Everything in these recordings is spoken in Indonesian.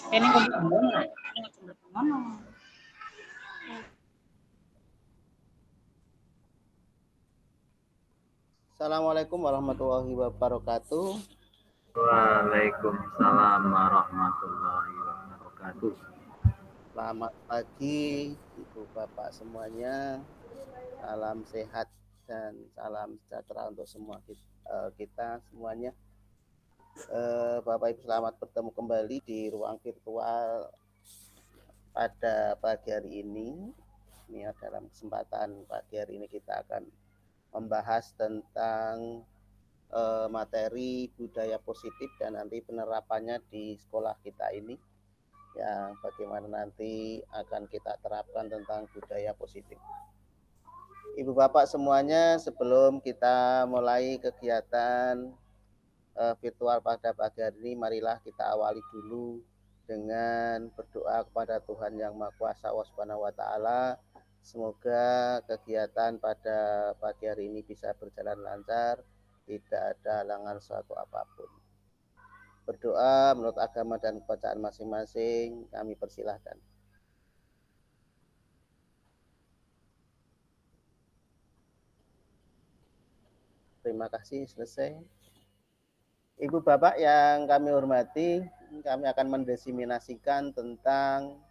Ini kumpul ngono. Assalamualaikum warahmatullahi wabarakatuh. Waalaikumsalam warahmatullahi wabarakatuh. Selamat pagi Ibu Bapak semuanya. Salam sehat dan salam sejahtera untuk semua kita semuanya. Bapak Ibu selamat bertemu kembali di ruang virtual pada pagi hari ini. Ini dalam kesempatan pagi hari ini kita akan membahas tentang materi budaya positif dan nanti penerapannya di sekolah kita ini, yang bagaimana nanti akan kita terapkan tentang budaya positif. Ibu Bapak semuanya, sebelum kita mulai kegiatan virtual pada pagi hari ini, marilah kita awali dulu dengan berdoa kepada Tuhan Yang Maha Kuasa Allah Subhanahu wa taala. Semoga kegiatan pada pagi hari ini bisa berjalan lancar, tidak ada halangan suatu apapun. Berdoa menurut agama dan kepercayaan masing-masing, kami persilahkan. Terima kasih, selesai. Ibu Bapak yang kami hormati, kami akan mendiseminasikan tentang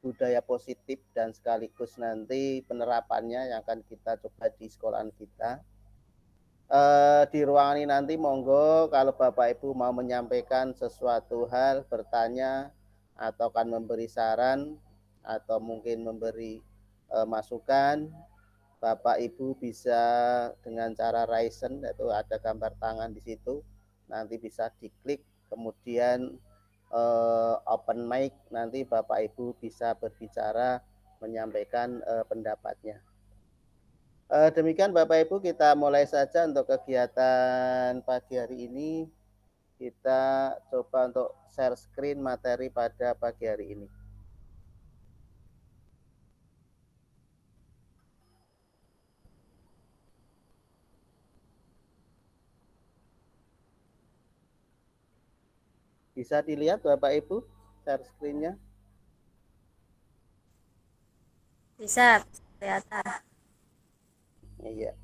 budaya positif dan sekaligus nanti penerapannya yang akan kita coba di sekolahan kita. Di ruangan ini nanti monggo kalau Bapak Ibu mau menyampaikan sesuatu hal, bertanya atau akan memberi saran atau mungkin memberi masukan, Bapak Ibu bisa dengan cara raise hand, yaitu ada gambar tangan di situ, nanti bisa diklik, kemudian open mic, nanti Bapak Ibu bisa berbicara menyampaikan pendapatnya. Demikian Bapak Ibu, kita mulai saja untuk kegiatan pagi hari ini. Kita coba untuk share screen materi pada pagi hari ini. Bisa dilihat Bapak Ibu share screen-nya? Bisa kelihatan. Iya.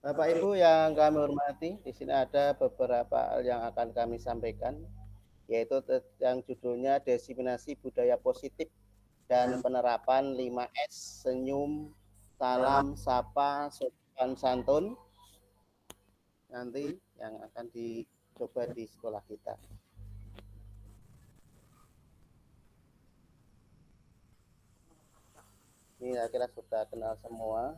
Bapak Ibu yang kami hormati, di sini ada beberapa hal yang akan kami sampaikan, yaitu yang judulnya Diseminasi Budaya Positif dan Penerapan 5S, Senyum, Salam, Sapa, Sopan Santun, nanti yang akan dicoba di sekolah kita. Ini kira-kira sudah kenal semua.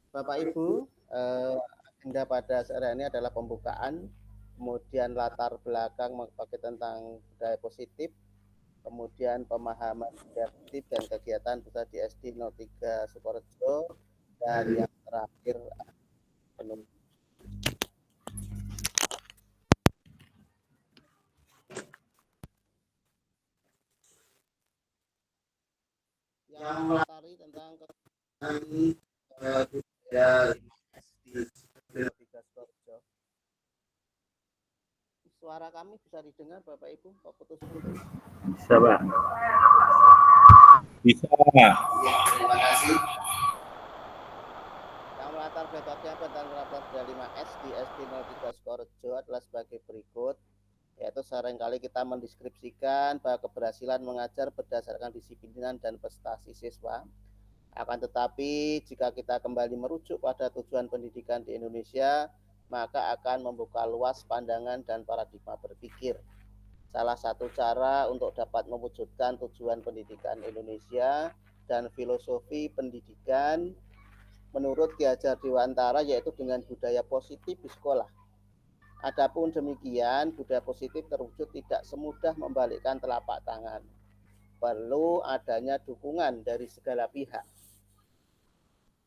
Bapak Ibu, agenda pada sore ini adalah pembukaan, kemudian latar belakang pakai tentang budaya positif, kemudian pemahaman budaya positif dan kegiatan pusat di SD 03 Sukorejo, dan yang terakhir penutup. Yang melatari tentang kegiatan budaya di 03 Sukorejo. Suara kami bisa didengar Bapak Ibu, kok putus-putus? Bisa, Pak. Bisa. Ya, terima kasih. Yang melatar belakangnya tentang rapat 5S di SD 03 Sukorejo adalah sebagai berikut, yaitu seringkali kita mendeskripsikan bahwa keberhasilan mengajar berdasarkan disiplinan dan prestasi siswa. Akan tetapi jika kita kembali merujuk pada tujuan pendidikan di Indonesia, maka akan membuka luas pandangan dan paradigma berpikir. Salah satu cara untuk dapat mewujudkan tujuan pendidikan Indonesia dan filosofi pendidikan menurut Ki Hajar Dewantara yaitu dengan budaya positif di sekolah. Adapun demikian, budaya positif terwujud tidak semudah membalikkan telapak tangan. Perlu adanya dukungan dari segala pihak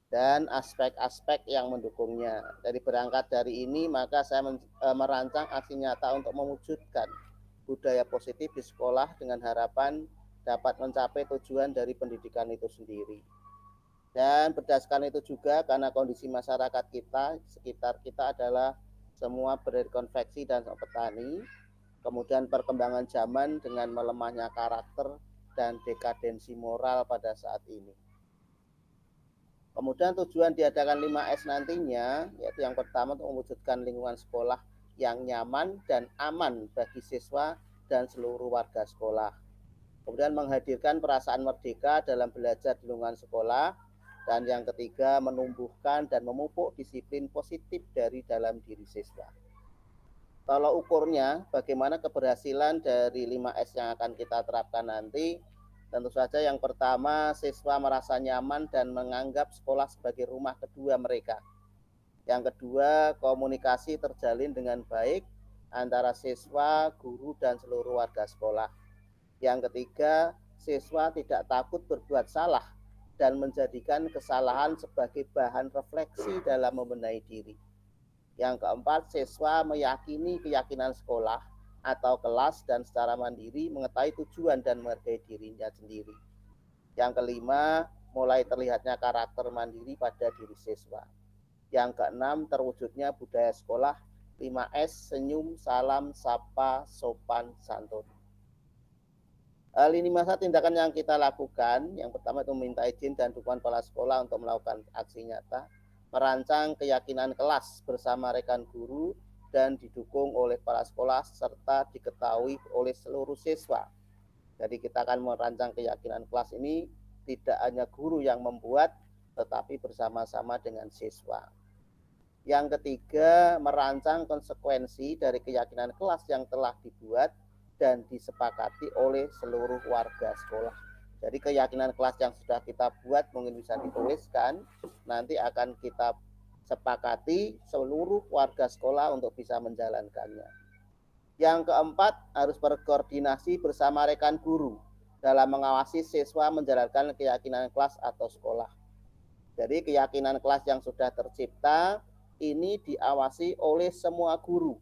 dan aspek-aspek yang mendukungnya. Jadi berangkat dari ini, maka saya merancang aksi nyata untuk mewujudkan budaya positif di sekolah dengan harapan dapat mencapai tujuan dari pendidikan itu sendiri. Dan berdasarkan itu juga, karena kondisi masyarakat kita, sekitar kita adalah semua berkonveksi dan petani, kemudian perkembangan zaman dengan melemahnya karakter dan dekadensi moral pada saat ini. Kemudian tujuan diadakan 5S nantinya, yaitu yang pertama untuk mewujudkan lingkungan sekolah yang nyaman dan aman bagi siswa dan seluruh warga sekolah. Kemudian menghadirkan perasaan merdeka dalam belajar di lingkungan sekolah. Dan yang ketiga, menumbuhkan dan memupuk disiplin positif dari dalam diri siswa. Kalau ukurnya, bagaimana keberhasilan dari 5S yang akan kita terapkan nanti? Tentu saja yang pertama, siswa merasa nyaman dan menganggap sekolah sebagai rumah kedua mereka. Yang kedua, komunikasi terjalin dengan baik antara siswa, guru, dan seluruh warga sekolah. Yang ketiga, siswa tidak takut berbuat salah dan menjadikan kesalahan sebagai bahan refleksi dalam membenahi diri. Yang keempat, siswa meyakini keyakinan sekolah atau kelas dan secara mandiri mengetahui tujuan dan menghargai dirinya sendiri. Yang kelima, mulai terlihatnya karakter mandiri pada diri siswa. Yang keenam, terwujudnya budaya sekolah 5S, senyum, salam, sapa, sopan, santun. Lini masa tindakan yang kita lakukan, yang pertama itu meminta izin dan dukungan kepala sekolah untuk melakukan aksi nyata, merancang keyakinan kelas bersama rekan guru dan didukung oleh kepala sekolah serta diketahui oleh seluruh siswa. Jadi kita akan merancang keyakinan kelas ini tidak hanya guru yang membuat, tetapi bersama-sama dengan siswa. Yang ketiga, merancang konsekuensi dari keyakinan kelas yang telah dibuat dan disepakati oleh seluruh warga sekolah. Jadi keyakinan kelas yang sudah kita buat mungkin bisa dituliskan, nanti akan kita sepakati seluruh warga sekolah untuk bisa menjalankannya. Yang keempat, harus berkoordinasi bersama rekan guru dalam mengawasi siswa menjalankan keyakinan kelas atau sekolah. Jadi keyakinan kelas yang sudah tercipta ini diawasi oleh semua guru,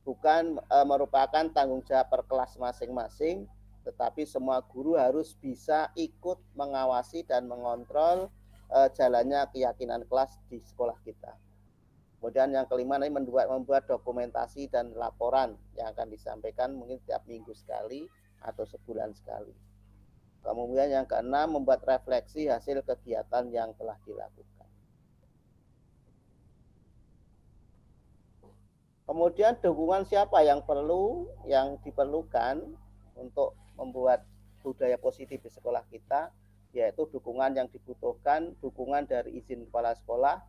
bukan merupakan tanggung jawab per kelas masing-masing, tetapi semua guru harus bisa ikut mengawasi dan mengontrol jalannya keyakinan kelas di sekolah kita. Kemudian yang kelima ini membuat dokumentasi dan laporan yang akan disampaikan mungkin setiap minggu sekali atau sebulan sekali. Kemudian yang keenam, membuat refleksi hasil kegiatan yang telah dilakukan. Kemudian dukungan siapa yang diperlukan untuk membuat budaya positif di sekolah kita, yaitu dukungan yang dibutuhkan, dukungan dari izin kepala sekolah,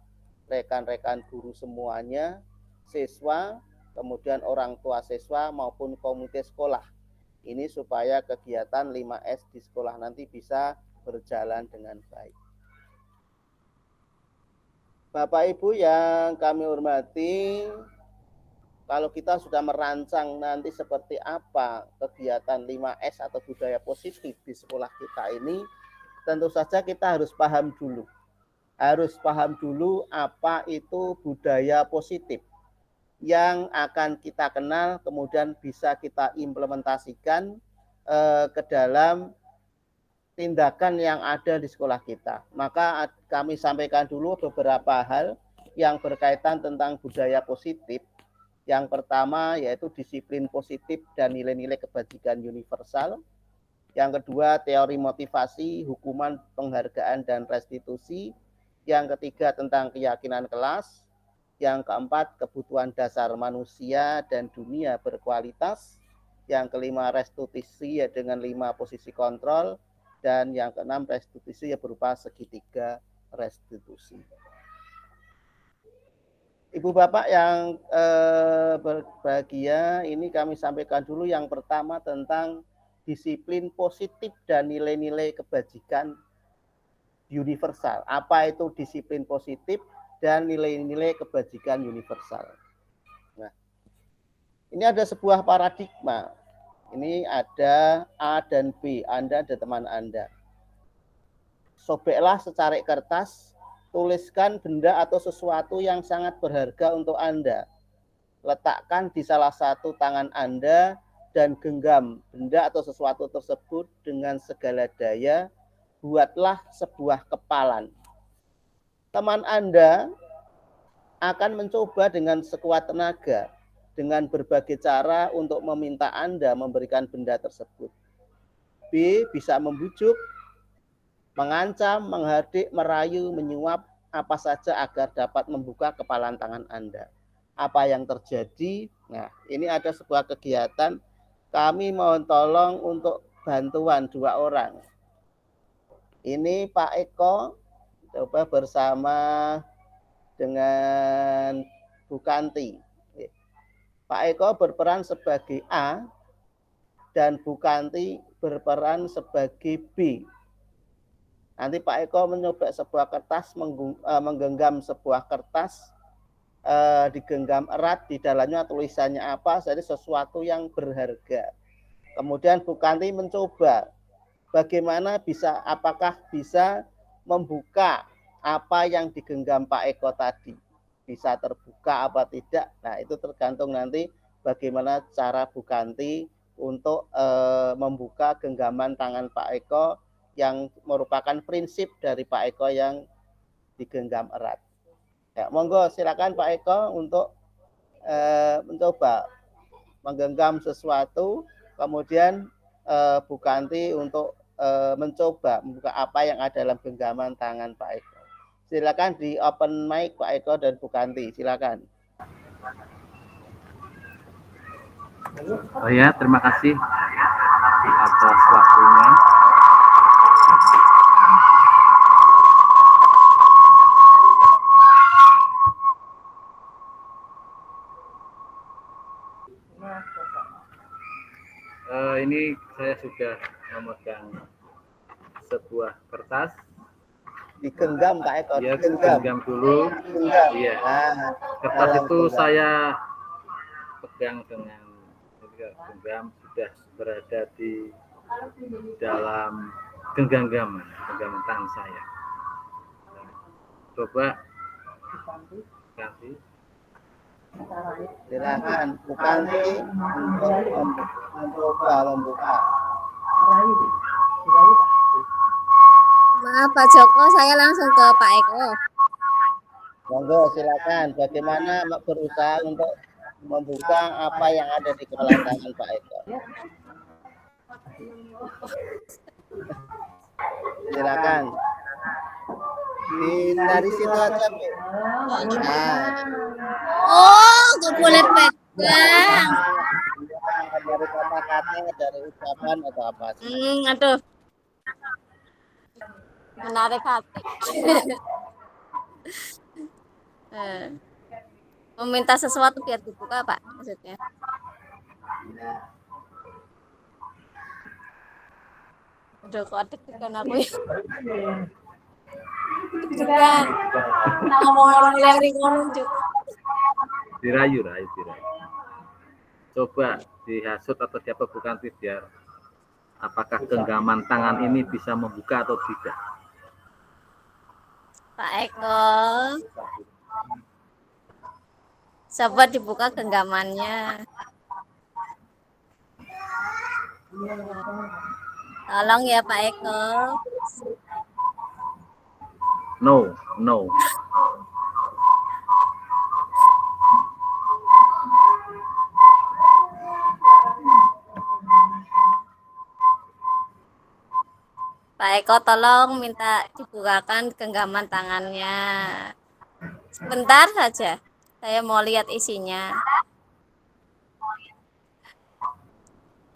rekan-rekan guru semuanya, siswa, kemudian orang tua siswa maupun komunitas sekolah. Ini supaya kegiatan 5S di sekolah nanti bisa berjalan dengan baik. Bapak Ibu yang kami hormati, kalau kita sudah merancang nanti seperti apa kegiatan 5S atau budaya positif di sekolah kita ini, tentu saja kita harus paham dulu. Harus paham dulu apa itu budaya positif yang akan kita kenal, kemudian bisa kita implementasikan ke dalam tindakan yang ada di sekolah kita. Maka kami sampaikan dulu beberapa hal yang berkaitan tentang budaya positif. Yang pertama yaitu disiplin positif dan nilai-nilai kebajikan universal. Yang kedua, teori motivasi, hukuman, penghargaan, dan restitusi. Yang ketiga, tentang keyakinan kelas. Yang keempat, kebutuhan dasar manusia dan dunia berkualitas. Yang kelima, restitusi ya dengan 5 posisi kontrol. Dan yang keenam, restitusi ya berupa segitiga restitusi. Ibu Bapak yang berbahagia, ini kami sampaikan dulu yang pertama tentang disiplin positif dan nilai-nilai kebajikan universal. Apa itu disiplin positif dan nilai-nilai kebajikan universal? Nah, ini ada sebuah paradigma. Ini ada A dan B, Anda dan teman Anda. Sobeklah secarik kertas, tuliskan benda atau sesuatu yang sangat berharga untuk Anda. Letakkan di salah satu tangan Anda dan genggam benda atau sesuatu tersebut dengan segala daya. Buatlah sebuah kepalan. Teman Anda akan mencoba dengan sekuat tenaga dengan berbagai cara untuk meminta Anda memberikan benda tersebut. B. Bisa membujuk, mengancam, menghardik, merayu, menyuap, apa saja agar dapat membuka kepalan tangan Anda. Apa yang terjadi? Nah, ini ada sebuah kegiatan. Kami mohon tolong untuk bantuan 2 orang. Ini Pak Eko, coba bersama dengan Bu Kanti. Pak Eko berperan sebagai A dan Bu Kanti berperan sebagai B. Nanti Pak Eko mencoba sebuah kertas, menggenggam sebuah kertas, digenggam erat, di dalamnya tulisannya apa, jadi sesuatu yang berharga. Kemudian Bu Kanti mencoba bagaimana apakah bisa membuka apa yang digenggam Pak Eko tadi. Bisa terbuka apa tidak. Nah, itu tergantung nanti bagaimana cara Bu Kanti untuk membuka genggaman tangan Pak Eko yang merupakan prinsip dari Pak Eko yang digenggam erat. Ya, monggo silakan Pak Eko untuk mencoba menggenggam sesuatu, kemudian Bu Kanti untuk mencoba membuka apa yang ada dalam genggaman tangan Pak Eko. Silakan di open mic Pak Eko dan Bu Kanti, silakan. Oh ya, terima kasih atas waktunya. Ini saya sudah memegang sebuah kertas. Digenggam Pak Eko, Ya, digenggam dulu. Iya. Kertas itu saya pegang dengan genggam, sudah berada di dalam genggaman tangan saya. Coba ganti. Silakan Bu Kanti mencoba membuka. Maaf Pak Joko, saya langsung ke Pak Eko. Monggo silakan. Bagaimana berusaha untuk membuka apa yang ada di kepala tangan Pak Eko. Silakan. Dari situ aja, Bu. Nah. Oh, nggak boleh pegang. Dari kata-kata, dari ucapan atau apa sih? Aduh. Menarik hati. Meminta sesuatu biar dibuka, Pak, maksudnya. Aduh, kok deg-degan aku ya. Deg-degan. Ngomong yang ngomong juga. Dirayu. Coba dihasut atau diapa Bu Kanti biar apakah genggaman tangan ini bisa membuka atau tidak. Pak Eko. Coba dibuka genggamannya. Tolong ya Pak Eko. No. Pak Eko tolong minta dibukakan genggaman tangannya. Sebentar saja. Saya mau lihat isinya.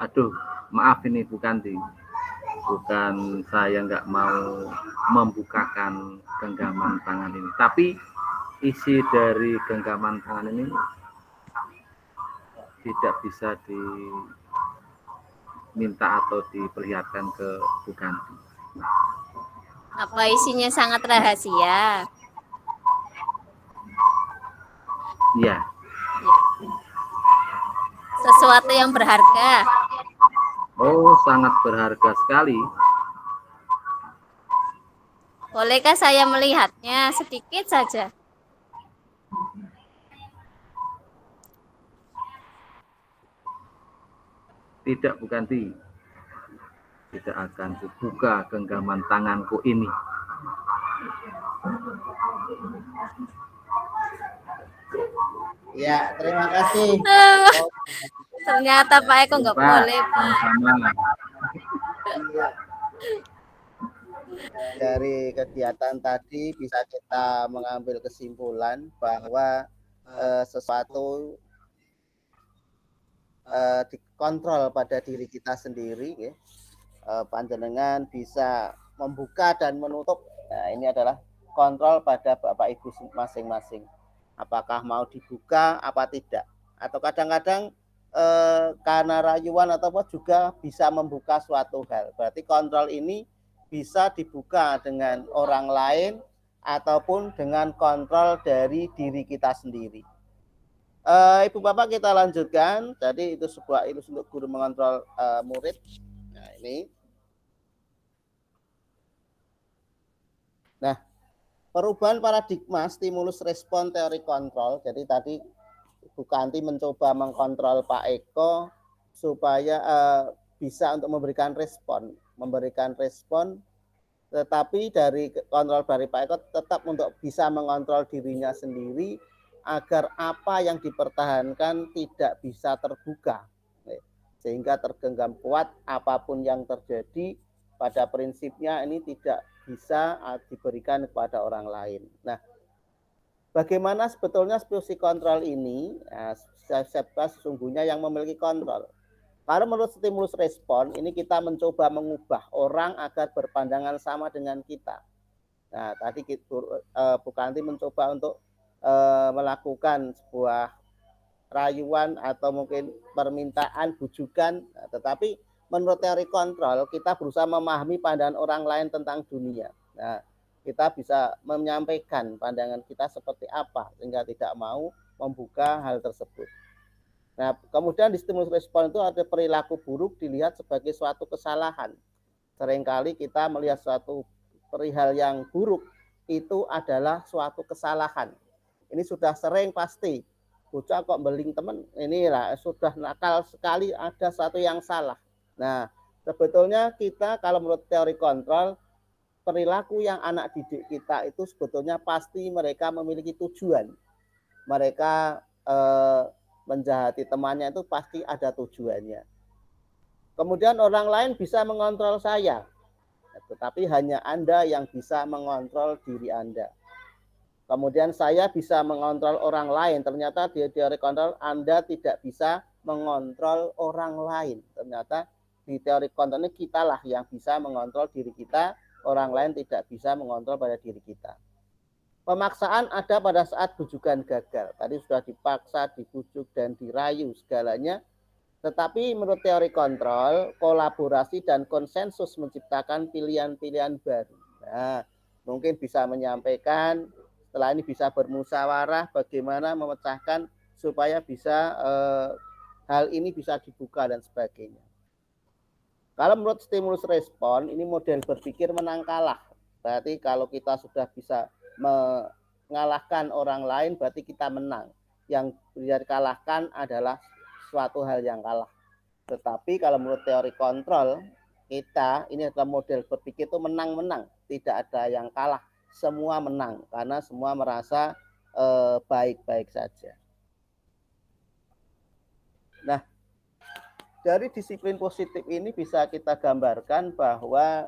Aduh, maaf ini Bu Kanti. Bukan saya nggak mau membukakan genggaman tangan ini. Tapi isi dari genggaman tangan ini tidak bisa diminta atau diperlihatkan ke Bu Kanti. Apa isinya sangat rahasia? Iya. Sesuatu yang berharga. Oh, sangat berharga sekali. Bolehkah saya melihatnya sedikit saja? Tidak, Bu Kanti. Tidak akan kubuka genggaman tanganku ini. Ya, terima kasih. Ternyata Pak Eko nggak Pak, boleh, Pak. sama-sama. Iya. Dari kegiatan tadi bisa kita mengambil kesimpulan bahwa sesuatu dikontrol pada diri kita sendiri, ya. Panjenengan bisa membuka dan menutup. Nah, ini adalah kontrol pada Bapak Ibu masing-masing. Apakah mau dibuka apa tidak? Atau kadang-kadang karena rayuan atau apa juga bisa membuka suatu hal. Berarti kontrol ini bisa dibuka dengan orang lain ataupun dengan kontrol dari diri kita sendiri. Ibu Bapak kita lanjutkan. Jadi itu sebuah ilus untuk guru mengontrol murid. Nah, ini. Nah, perubahan paradigma stimulus respon teori kontrol. Jadi tadi Bu Kanti mencoba mengkontrol Pak Eko supaya bisa untuk memberikan respon, tetapi dari kontrol dari Pak Eko tetap untuk bisa mengontrol dirinya sendiri agar apa yang dipertahankan tidak bisa terbuka, sehingga tergenggam kuat apapun yang terjadi. Pada prinsipnya ini tidak bisa diberikan kepada orang lain. Nah, bagaimana sebetulnya fungsi kontrol ini? Nah, siapa sesungguhnya yang memiliki kontrol? Karena menurut stimulus respon, ini kita mencoba mengubah orang agar berpandangan sama dengan kita. Nah, tadi Bu Kanti mencoba untuk melakukan sebuah rayuan atau mungkin permintaan, bujukan, tetapi menurut teori kontrol, kita berusaha memahami pandangan orang lain tentang dunia. Nah, kita bisa menyampaikan pandangan kita seperti apa, sehingga tidak mau membuka hal tersebut. Nah, kemudian di stimulus respon itu ada perilaku buruk dilihat sebagai suatu kesalahan. Seringkali kita melihat suatu perihal yang buruk itu adalah suatu kesalahan. Ini sudah sering pasti. Bocah kok beling teman, inilah sudah nakal sekali, ada sesuatu yang salah. Nah, sebetulnya kita kalau menurut teori kontrol, perilaku yang anak didik kita itu sebetulnya pasti mereka memiliki tujuan. Mereka menjahati temannya itu pasti ada tujuannya. Kemudian orang lain bisa mengontrol saya, tetapi hanya Anda yang bisa mengontrol diri Anda. Kemudian saya bisa mengontrol orang lain. Ternyata di teori kontrol Anda tidak bisa mengontrol orang lain. Ternyata di teori kontrol ini kitalah yang bisa mengontrol diri kita. Orang lain tidak bisa mengontrol pada diri kita. Pemaksaan ada pada saat bujukan gagal. Tadi sudah dipaksa, dibujuk, dan dirayu segalanya. Tetapi menurut teori kontrol, kolaborasi dan konsensus menciptakan pilihan-pilihan baru. Nah, mungkin bisa menyampaikan, setelah ini bisa bermusyawarah bagaimana memecahkan supaya bisa hal ini bisa dibuka dan sebagainya. Kalau menurut stimulus respon, ini model berpikir menang kalah. Berarti kalau kita sudah bisa mengalahkan orang lain, berarti kita menang. Yang dikalahkan adalah suatu hal yang kalah. Tetapi kalau menurut teori kontrol, kita ini adalah model berpikir itu menang-menang. Tidak ada yang kalah. Semua menang karena semua merasa baik-baik saja. Nah, dari disiplin positif ini bisa kita gambarkan bahwa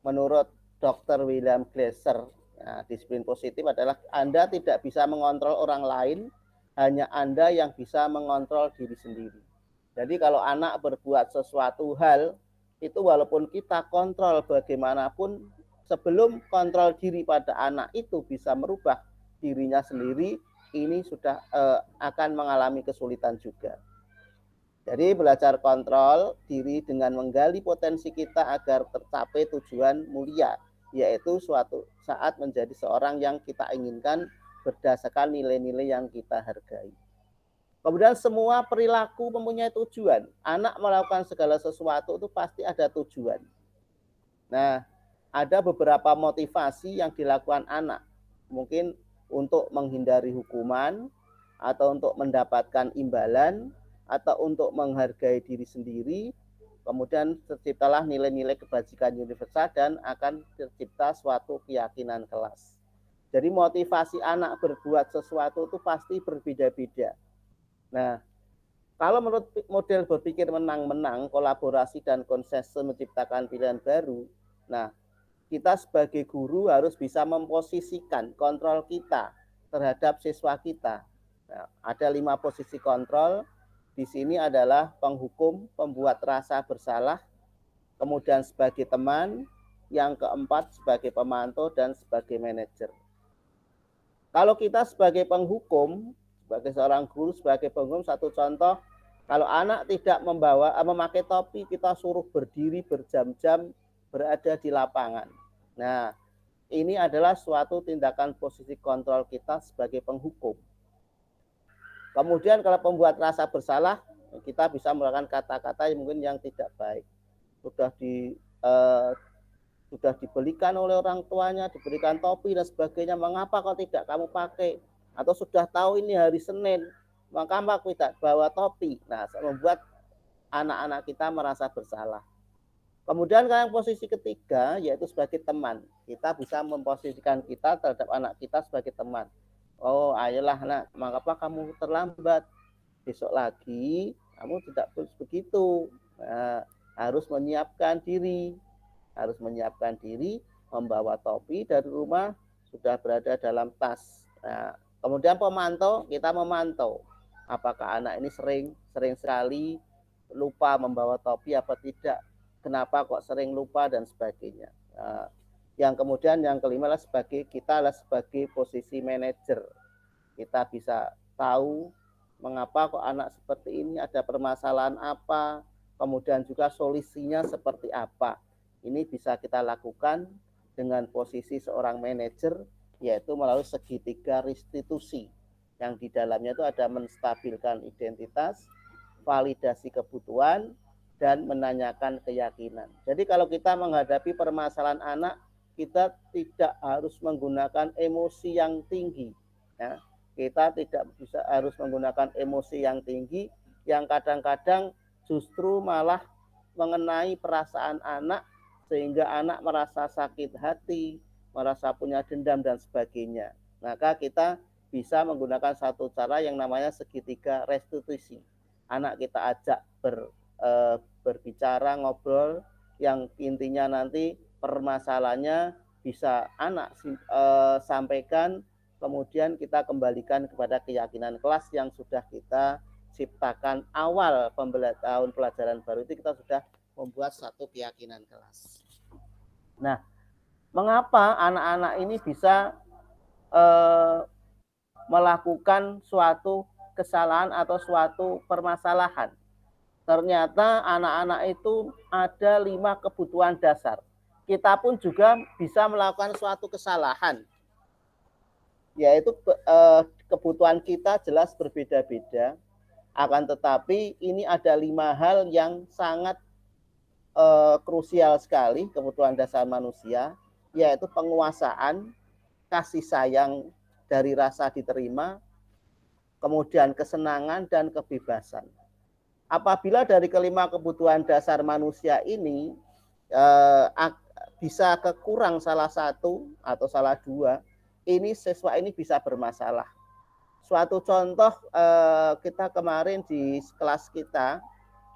menurut Dr. William Glasser, nah, disiplin positif adalah Anda tidak bisa mengontrol orang lain, hanya Anda yang bisa mengontrol diri sendiri. Jadi kalau anak berbuat sesuatu hal, itu walaupun kita kontrol bagaimanapun, sebelum kontrol diri pada anak itu bisa merubah dirinya sendiri, ini sudah akan mengalami kesulitan juga. Jadi belajar kontrol diri dengan menggali potensi kita agar tercapai tujuan mulia, yaitu suatu saat menjadi seorang yang kita inginkan berdasarkan nilai-nilai yang kita hargai. Kemudian semua perilaku mempunyai tujuan. Anak melakukan segala sesuatu itu pasti ada tujuan. Nah, ada beberapa motivasi yang dilakukan anak. Mungkin untuk menghindari hukuman, atau untuk mendapatkan imbalan, atau untuk menghargai diri sendiri. Kemudian terciptalah nilai-nilai kebajikan universal dan akan tercipta suatu keyakinan kelas. Jadi motivasi anak berbuat sesuatu itu pasti berbeda-beda. Nah, kalau menurut model berpikir menang-menang, kolaborasi dan konsensus menciptakan pilihan baru, nah kita sebagai guru harus bisa memposisikan kontrol kita terhadap siswa kita. Nah, ada 5 posisi kontrol. Di sini adalah penghukum, pembuat rasa bersalah, kemudian sebagai teman, yang keempat sebagai pemantau dan sebagai manajer. Kalau kita sebagai penghukum, sebagai seorang guru, sebagai penghukum, satu contoh, kalau anak tidak memakai topi, kita suruh berdiri berjam-jam berada di lapangan. Nah, ini adalah suatu tindakan posisi kontrol kita sebagai penghukum. Kemudian kalau pembuat rasa bersalah, kita bisa melakukan kata-kata yang mungkin yang tidak baik. Sudah dibelikan oleh orang tuanya, diberikan topi dan sebagainya, mengapa kau tidak kamu pakai? Atau sudah tahu ini hari Senin, maka aku tidak bawa topi. Nah, membuat anak-anak kita merasa bersalah. Kemudian yang posisi ketiga, yaitu sebagai teman. Kita bisa memposisikan kita terhadap anak kita sebagai teman. Oh, ayolah nak, mengapa kamu terlambat? Besok lagi kamu tidak begitu. Nah, harus menyiapkan diri, membawa topi dari rumah, sudah berada dalam tas. Nah, kemudian pemantau, kita memantau apakah anak ini sering sekali lupa membawa topi apa tidak, kenapa kok sering lupa dan sebagainya. Nah, yang kemudian yang kelima adalah sebagai posisi manajer. Kita bisa tahu mengapa kok anak seperti ini, ada permasalahan apa, kemudian juga solusinya seperti apa. Ini bisa kita lakukan dengan posisi seorang manajer, yaitu melalui segitiga restitusi, yang di dalamnya itu ada menstabilkan identitas, validasi kebutuhan, dan menanyakan keyakinan. Jadi kalau kita menghadapi permasalahan anak, kita tidak harus menggunakan emosi yang tinggi. Ya. Kita tidak harus menggunakan emosi yang tinggi, yang kadang-kadang justru malah mengenai perasaan anak, sehingga anak merasa sakit hati, merasa punya dendam dan sebagainya. Maka kita bisa menggunakan satu cara yang namanya segitiga restitusi. Anak kita ajak berbicara, ngobrol, yang intinya nanti permasalahannya bisa anak sampaikan, kemudian kita kembalikan kepada keyakinan kelas yang sudah kita ciptakan awal tahun pelajaran baru itu, kita sudah membuat satu keyakinan kelas. Nah, mengapa anak-anak ini bisa melakukan suatu kesalahan atau suatu permasalahan? Ternyata anak-anak itu ada 5 kebutuhan dasar. Kita pun juga bisa melakukan suatu kesalahan, yaitu kebutuhan kita jelas berbeda-beda, akan tetapi ini ada 5 hal yang sangat krusial sekali kebutuhan dasar manusia, yaitu penguasaan, kasih sayang dari rasa diterima, kemudian kesenangan dan kebebasan. Apabila dari kelima kebutuhan dasar manusia ini bisa kekurang salah satu atau salah 2, ini siswa ini bisa bermasalah. Suatu contoh, kita kemarin di kelas kita,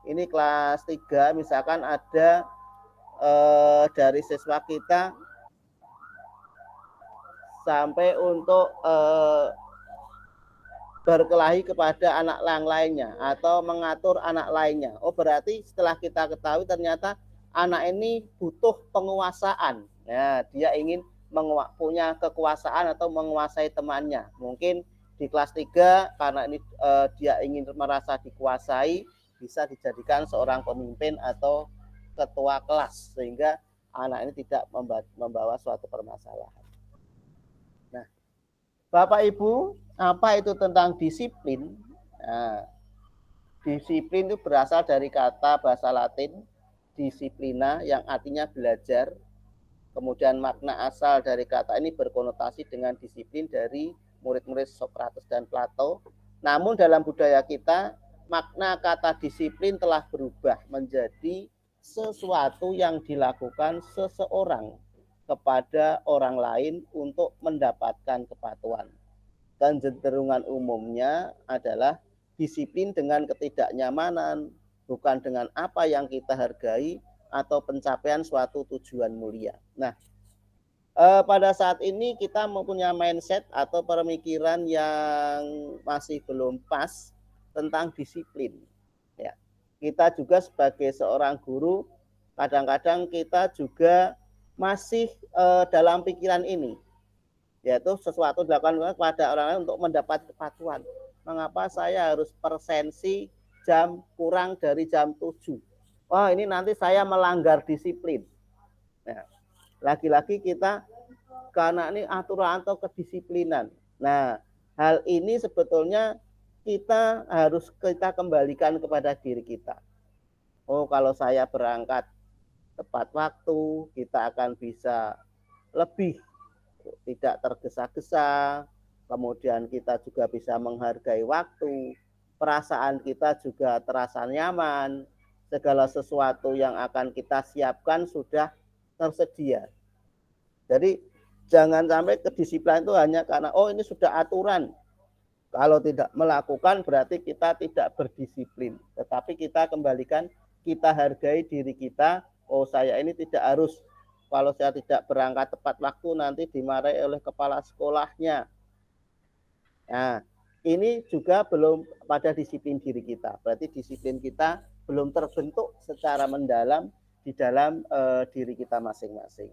ini kelas 3, misalkan ada dari siswa kita sampai untuk berkelahi kepada anak yang lainnya atau mengatur anak lainnya. Oh, berarti setelah kita ketahui ternyata anak ini butuh penguasaan. Ya, dia ingin punya kekuasaan atau menguasai temannya. Mungkin di kelas 3 karena ini dia ingin merasa dikuasai, bisa dijadikan seorang pemimpin atau ketua kelas, sehingga anak ini tidak membawa suatu permasalahan. Nah, Bapak Ibu, apa itu tentang disiplin? Nah, disiplin itu berasal dari kata bahasa Latin disciplina yang artinya belajar. Kemudian makna asal dari kata ini berkonotasi dengan disiplin dari murid-murid Sokrates dan Plato. Namun dalam budaya kita, makna kata disiplin telah berubah menjadi sesuatu yang dilakukan seseorang kepada orang lain untuk mendapatkan kepatuhan. Kecenderungan umumnya adalah disiplin dengan ketidaknyamanan, bukan dengan apa yang kita hargai atau pencapaian suatu tujuan mulia. Nah, pada saat ini kita mempunyai mindset atau pemikiran yang masih belum pas tentang disiplin. Ya, kita juga sebagai seorang guru, kadang-kadang kita juga masih dalam pikiran ini, yaitu sesuatu dilakukan kepada orang lain untuk mendapat kepatuhan. Mengapa saya harus persensi jam kurang dari jam 7? Wah, ini nanti saya melanggar disiplin. Nah, lagi-lagi kita karena ini aturan atau kedisiplinan. Nah, hal ini sebetulnya kita harus kita kembalikan kepada diri kita. Oh, kalau saya berangkat tepat waktu, kita akan bisa lebih tidak tergesa-gesa, kemudian kita juga bisa menghargai waktu, perasaan kita juga terasa nyaman, segala sesuatu yang akan kita siapkan sudah tersedia. Jadi jangan sampai kedisiplinan itu hanya karena oh ini sudah aturan. Kalau tidak melakukan berarti kita tidak berdisiplin. Tetapi kita kembalikan, kita hargai diri kita. Oh, saya ini tidak harus, kalau saya tidak berangkat tepat waktu nanti dimarahi oleh kepala sekolahnya. Nah, ini juga belum pada disiplin diri kita. Berarti disiplin kita belum terbentuk secara mendalam di dalam diri kita masing-masing.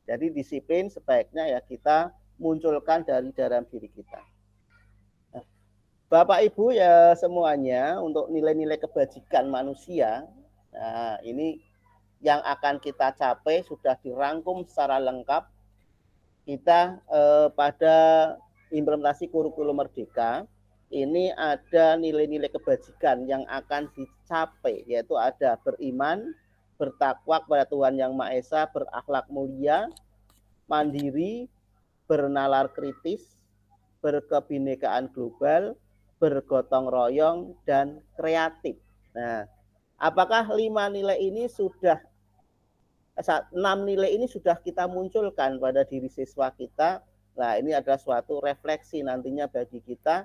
Jadi disiplin sebaiknya ya kita munculkan dari dalam diri kita. Nah, Bapak Ibu ya semuanya, untuk nilai-nilai kebajikan manusia, nah ini yang akan kita capai sudah dirangkum secara lengkap kita pada implementasi kurikulum Merdeka. Ini ada nilai-nilai kebajikan yang akan dicapai, yaitu ada beriman, bertakwa kepada Tuhan Yang Maha Esa, berakhlak mulia, mandiri, bernalar kritis, berkebinekaan global, bergotong royong, dan kreatif. Nah, apakah 6 nilai ini sudah 6 nilai ini sudah kita munculkan pada diri siswa kita? Nah, ini adalah suatu refleksi nantinya bagi kita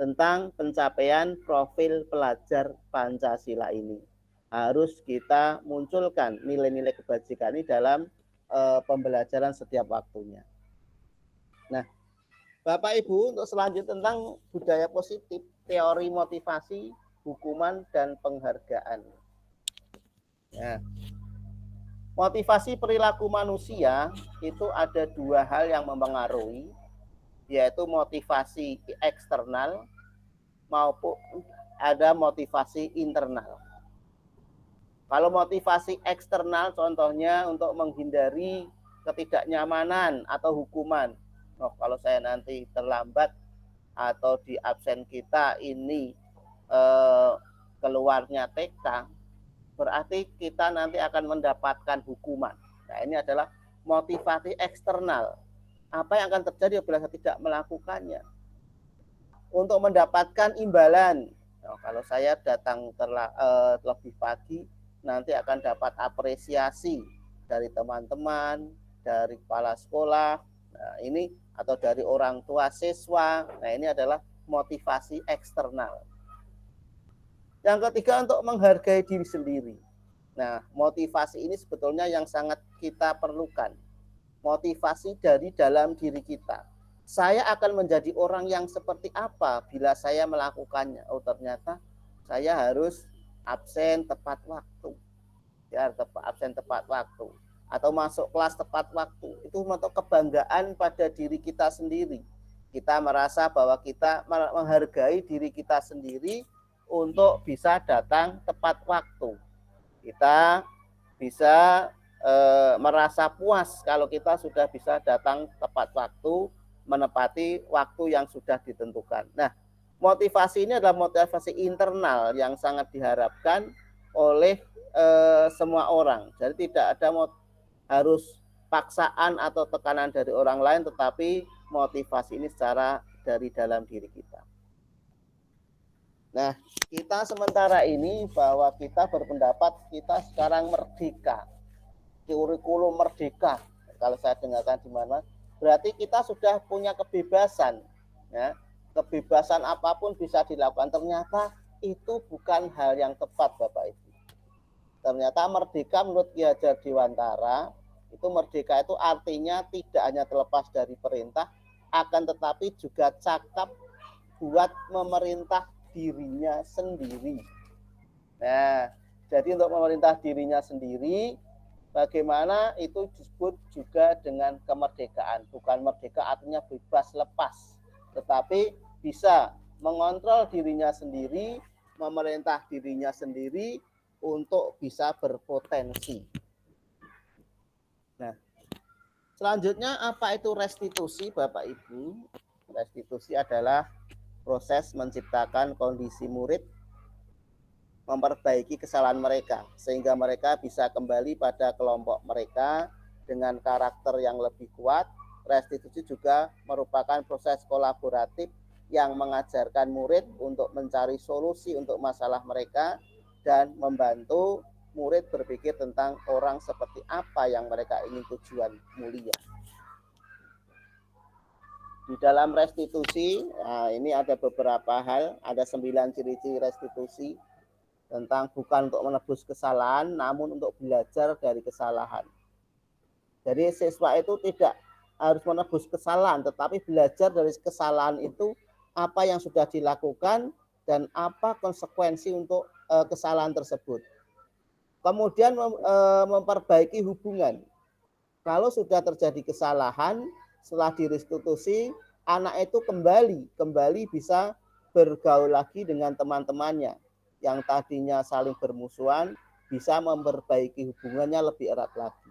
tentang pencapaian profil pelajar Pancasila ini. Harus kita munculkan nilai-nilai kebajikan ini dalam pembelajaran setiap waktunya. Nah, Bapak Ibu, untuk selanjutnya tentang budaya positif, teori motivasi, hukuman, dan penghargaan. Nah, motivasi perilaku manusia itu ada 2 hal yang mempengaruhi, yaitu motivasi eksternal maupun ada motivasi internal. Kalau motivasi eksternal contohnya untuk menghindari ketidaknyamanan atau hukuman. Oh, kalau saya nanti terlambat atau di absen kita ini keluarnya TK, berarti kita nanti akan mendapatkan hukuman. Nah, ini adalah motivasi eksternal. Apa yang akan terjadi apabila saya tidak melakukannya? Untuk mendapatkan imbalan. Nah, kalau saya datang lebih pagi, nanti akan dapat apresiasi dari teman-teman, dari kepala sekolah, nah, ini atau dari orang tua siswa. Nah, ini adalah motivasi eksternal. Yang ketiga, untuk menghargai diri sendiri. Nah, motivasi ini sebetulnya yang sangat kita perlukan. Motivasi dari dalam diri kita. Saya akan menjadi orang yang seperti apa bila saya melakukannya? Oh, ternyata saya harus absen tepat waktu. Ya, absen tepat waktu. Atau masuk kelas tepat waktu. Itu untuk kebanggaan pada diri kita sendiri. Kita merasa bahwa kita menghargai diri kita sendiri untuk bisa datang tepat waktu. Kita bisa merasa puas kalau kita sudah bisa datang tepat waktu, menepati waktu yang sudah ditentukan. Nah, motivasi ini adalah motivasi internal yang sangat diharapkan oleh semua orang. Jadi tidak ada harus paksaan atau tekanan dari orang lain, tetapi motivasi ini secara dari dalam diri kita. Nah, kita sementara ini bahwa kita berpendapat kita sekarang merdeka, kurikulum merdeka. kalau saya dengarkan di mana, berarti kita sudah punya kebebasan, ya. Kebebasan apapun bisa dilakukan. Ternyata itu bukan hal yang tepat, Bapak Ibu. Ternyata merdeka menurut Ki Hajar Dewantara, itu merdeka itu artinya tidak hanya terlepas dari perintah, akan tetapi juga cakap buat memerintah dirinya sendiri. Nah, jadi untuk memerintah dirinya sendiri, bagaimana itu disebut juga dengan kemerdekaan. Bukan merdeka artinya bebas lepas, tetapi bisa mengontrol dirinya sendiri, memerintah dirinya sendiri untuk bisa berpotensi. Nah, selanjutnya apa itu restitusi, Bapak Ibu? Restitusi adalah proses menciptakan kondisi murid memperbaiki kesalahan mereka sehingga mereka bisa kembali pada kelompok mereka dengan karakter yang lebih kuat. Restitusi juga merupakan proses kolaboratif yang mengajarkan murid untuk mencari solusi untuk masalah mereka dan membantu murid berpikir tentang orang seperti apa yang mereka ingin tujuan mulia. Di dalam restitusi, nah ini ada beberapa hal, ada 9 ciri-ciri restitusi tentang bukan untuk menebus kesalahan, namun untuk belajar dari kesalahan. Jadi siswa itu tidak harus menebus kesalahan, tetapi belajar dari kesalahan itu apa yang sudah dilakukan dan apa konsekuensi untuk kesalahan tersebut. Kemudian memperbaiki hubungan. Kalau sudah terjadi kesalahan, setelah direstitusi, anak itu kembali bisa bergaul lagi dengan teman-temannya yang tadinya saling bermusuhan, bisa memperbaiki hubungannya lebih erat lagi.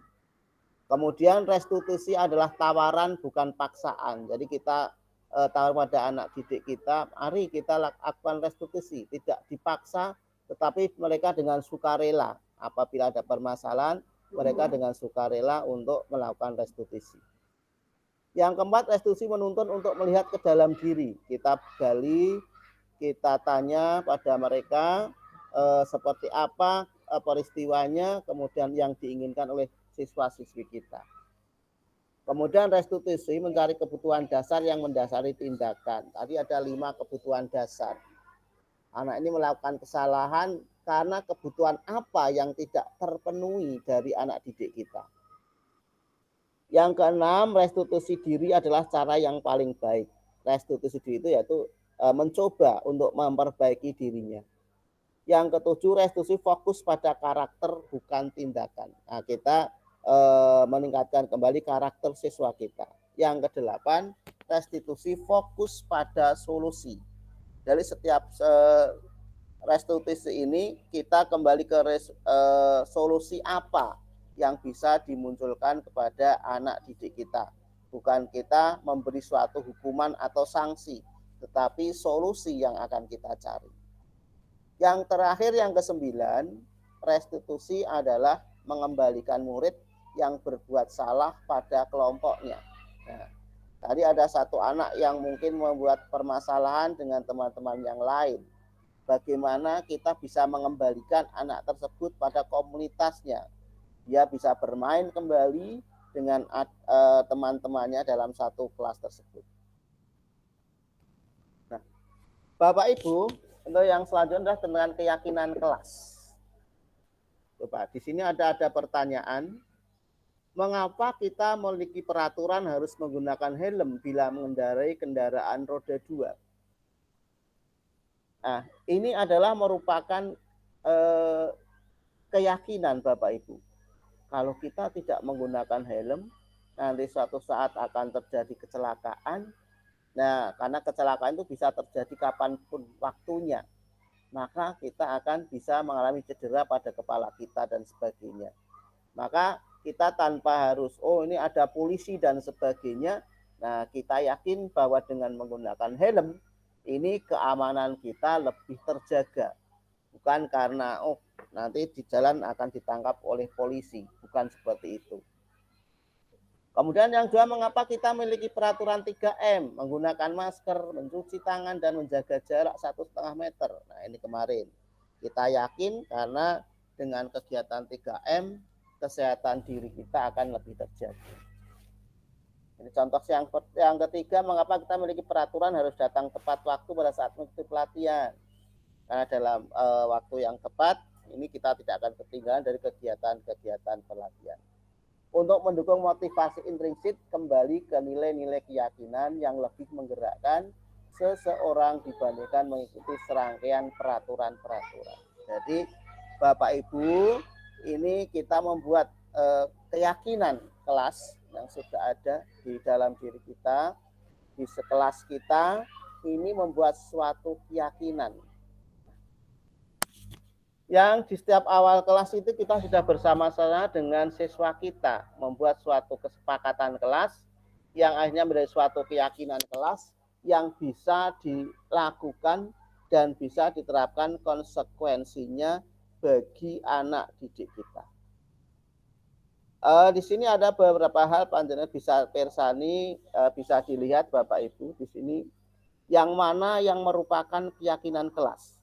Kemudian restitusi adalah tawaran bukan paksaan. Jadi kita tawar pada anak didik kita, mari kita lakukan restitusi, tidak dipaksa, tetapi mereka dengan sukarela. Apabila ada permasalahan, mereka dengan sukarela untuk melakukan restitusi. Yang keempat, restitusi menuntun untuk melihat ke dalam diri. Kita gali, kita tanya pada mereka seperti apa peristiwanya, kemudian yang diinginkan oleh siswa-siswi kita. Kemudian restitusi mencari kebutuhan dasar yang mendasari tindakan. Tadi ada 5 kebutuhan dasar. Anak ini melakukan kesalahan karena kebutuhan apa yang tidak terpenuhi dari anak didik kita. Yang keenam, restitusi diri adalah cara yang paling baik. Restitusi diri itu yaitu mencoba untuk memperbaiki dirinya. Yang ketujuh, restitusi fokus pada karakter bukan tindakan. Nah, kita meningkatkan kembali karakter siswa kita. Yang kedelapan, restitusi fokus pada solusi. Dari setiap restitusi ini kita kembali ke solusi apa yang bisa dimunculkan kepada anak didik kita. Bukan kita memberi suatu hukuman atau sanksi, tetapi solusi yang akan kita cari. Yang terakhir, yang ke-9, restitusi adalah mengembalikan murid yang berbuat salah pada kelompoknya. Nah, tadi ada satu anak yang mungkin membuat permasalahan dengan teman-teman yang lain. Bagaimana kita bisa mengembalikan anak tersebut pada komunitasnya? Dia bisa bermain kembali dengan teman-temannya dalam satu kelas tersebut. Nah, Bapak Ibu, untuk yang selanjutnya adalah tentang keyakinan kelas. Coba di sini ada pertanyaan, mengapa kita memiliki peraturan harus menggunakan helm bila mengendarai kendaraan roda 2? Nah, ini adalah merupakan keyakinan Bapak Ibu. Kalau kita tidak menggunakan helm, nanti suatu saat akan terjadi kecelakaan. Nah, karena kecelakaan itu bisa terjadi kapanpun waktunya. Maka kita akan bisa mengalami cedera pada kepala kita dan sebagainya. Maka kita tanpa harus, ini ada polisi dan sebagainya. Nah, kita yakin bahwa dengan menggunakan helm, ini keamanan kita lebih terjaga. Bukan karena, nanti di jalan akan ditangkap oleh polisi. Bukan seperti itu. Kemudian yang kedua, mengapa kita memiliki peraturan 3M, menggunakan masker, mencuci tangan, dan menjaga jarak 1,5 meter. Nah, ini kemarin. Kita yakin karena dengan kegiatan 3M, kesehatan diri kita akan lebih terjaga. Ini contoh yang ketiga, mengapa kita memiliki peraturan harus datang tepat waktu pada saat mengikuti pelatihan. Karena dalam waktu yang tepat, ini kita tidak akan ketinggalan dari kegiatan-kegiatan pelatihan. Untuk mendukung motivasi intrinsik, kembali ke nilai-nilai keyakinan yang lebih menggerakkan seseorang dibandingkan mengikuti serangkaian peraturan-peraturan. Jadi, Bapak Ibu, ini kita membuat keyakinan kelas yang sudah ada di dalam diri kita, di sekelas kita, ini membuat suatu keyakinan. Yang di setiap awal kelas itu kita sudah bersama-sama dengan siswa kita, membuat suatu kesepakatan kelas, yang akhirnya menjadi suatu keyakinan kelas, yang bisa dilakukan dan bisa diterapkan konsekuensinya bagi anak didik kita. Di sini ada beberapa hal panjenengan bisa persani, bisa dilihat Bapak Ibu di sini yang mana yang merupakan keyakinan kelas.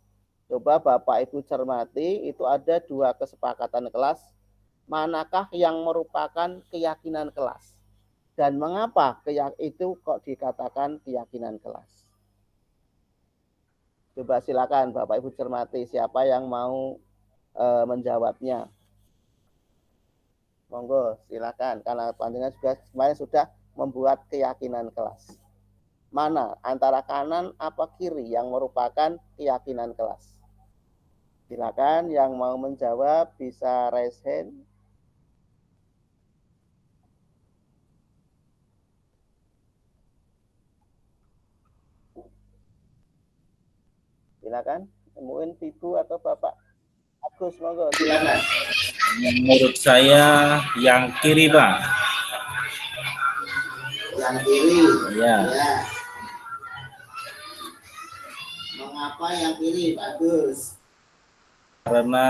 Coba Bapak Ibu cermati, itu ada 2 kesepakatan kelas. Manakah yang merupakan keyakinan kelas? Dan mengapa itu kok dikatakan keyakinan kelas? Coba silakan Bapak Ibu cermati, siapa yang mau menjawabnya. Monggo, silakan, karena panjenengan juga kemarin sudah membuat keyakinan kelas. Mana antara kanan apa kiri yang merupakan keyakinan kelas? Silakan yang mau menjawab bisa raise hand. Silakan, temuin Ibu atau Bapak Agus, monggo, silakan. Menurut saya yang kiri, Pak. Yang kiri. Ya. Ya. Mengapa yang kiri, Pak Agus? Karena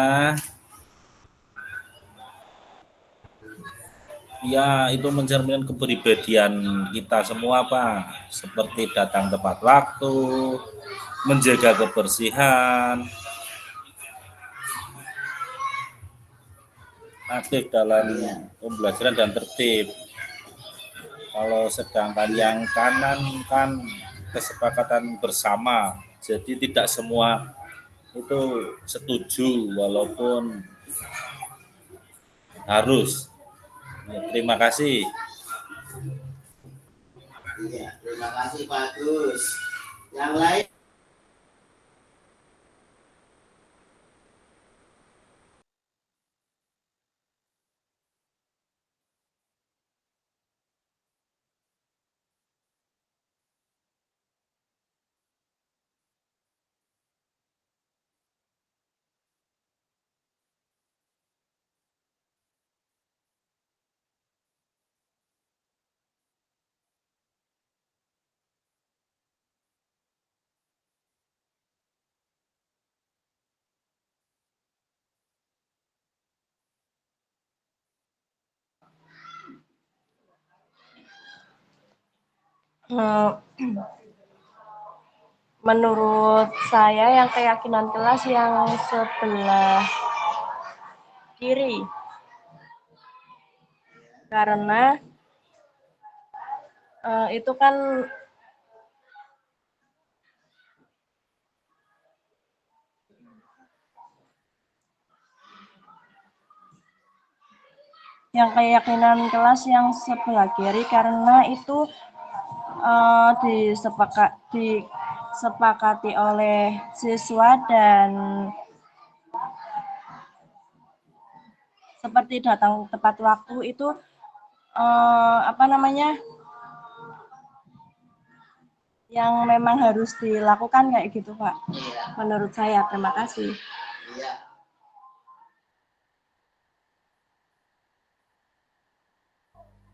ya itu mencerminkan kepribadian kita semua, Pak. Seperti datang tepat waktu, menjaga kebersihan, aktif dalam pembelajaran dan tertib. Kalau sedangkan yang kanan kan kesepakatan bersama, jadi tidak semua itu setuju walaupun harus. Ya, terima kasih. Iya, terima kasih Pak Agus. Yang lain? Menurut saya yang keyakinan kelas yang sebelah kiri. Karena itu kan yang keyakinan kelas yang sebelah kiri karena itu disepakati oleh siswa dan seperti datang tepat waktu itu yang memang harus dilakukan kayak gitu Pak. Menurut saya, terima kasih.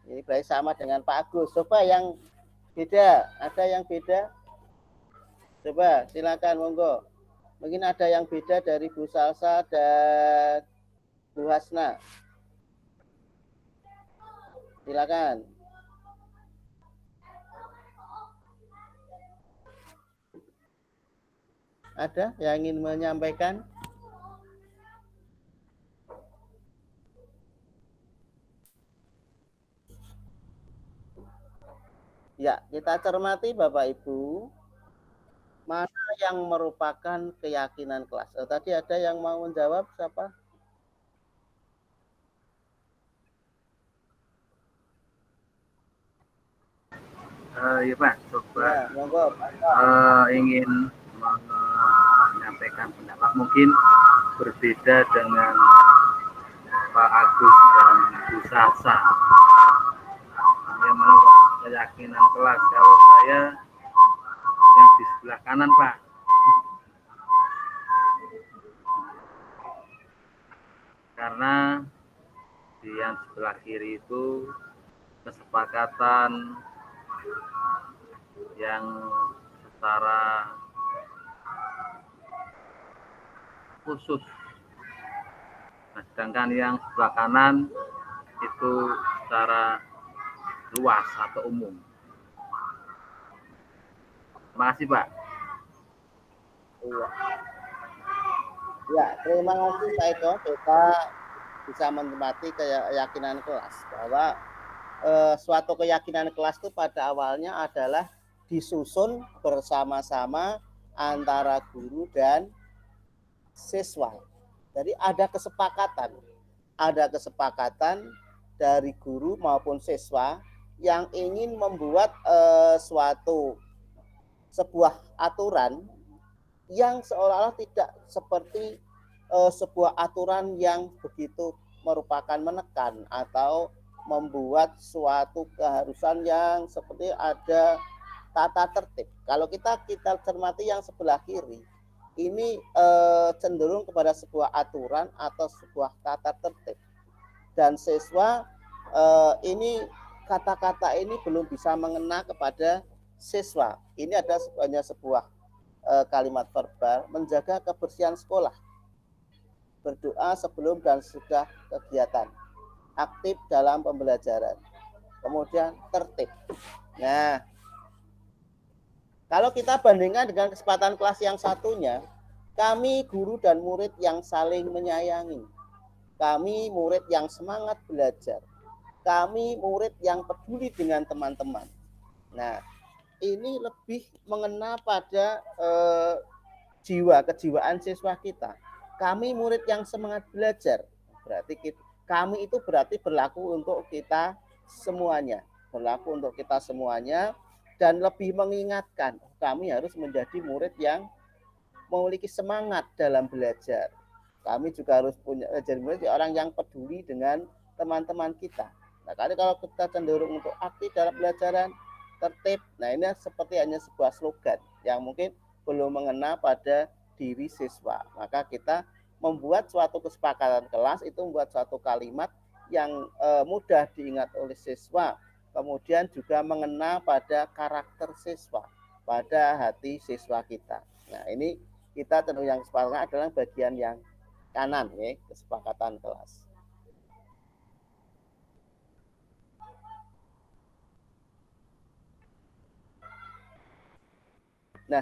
Ini berarti sama dengan Pak Agus. Coba yang beda, ada yang beda? Coba silakan monggo. Mungkin ada yang beda dari Bu Salsa dan Bu Hasna. Silakan. Ada yang ingin menyampaikan? Ya, kita cermati Bapak Ibu, mana yang merupakan keyakinan kelas. Tadi ada yang mau menjawab, siapa? Ya Pak, coba Ya, monggo. ingin menyampaikan pendapat mungkin berbeda dengan Pak Agus dan Bu Sasa. Bagaimana keyakinan kelas? Kalau saya yang di sebelah kanan Pak. Karena di yang sebelah kiri itu kesepakatan yang secara khusus. Nah, sedangkan yang sebelah kanan itu secara luas atau umum. Terima kasih Pak. Iya. Ya, terima kasih Pak Eko. Kita bisa menempati keyakinan kelas bahwa suatu keyakinan kelas itu pada awalnya adalah disusun bersama-sama antara guru dan siswa. Jadi ada kesepakatan dari guru maupun siswa yang ingin membuat sebuah aturan yang seolah-olah tidak seperti sebuah aturan yang begitu merupakan menekan atau membuat suatu keharusan yang seperti ada tata tertib. Kalau kita cermati yang sebelah kiri, ini cenderung kepada sebuah aturan atau sebuah tata tertib. Dan siswa ini kata-kata ini belum bisa mengena kepada siswa. Ini ada hanya sebuah kalimat verbal, menjaga kebersihan sekolah, berdoa sebelum dan sesudah kegiatan, aktif dalam pembelajaran, kemudian tertib. Nah, kalau kita bandingkan dengan kesempatan kelas yang satunya, kami guru dan murid yang saling menyayangi, kami murid yang semangat belajar, kami murid yang peduli dengan teman-teman. Nah, ini lebih mengena pada kejiwaan siswa kita. Kami murid yang semangat belajar, berarti kami itu berarti berlaku untuk kita semuanya, dan lebih mengingatkan kami harus menjadi murid yang memiliki semangat dalam belajar. Kami juga harus jadi murid orang yang peduli dengan teman-teman kita. Nah, kalau kita cenderung untuk aktif dalam pelajaran, tertib, nah ini seperti hanya sebuah slogan yang mungkin belum mengena pada diri siswa. Maka kita membuat suatu kesepakatan kelas itu membuat suatu kalimat yang mudah diingat oleh siswa, kemudian juga mengena pada karakter siswa, pada hati siswa kita. Nah, ini kita cenderung yang kesepakatan adalah bagian yang kanan, ya, kesepakatan kelas. Nah,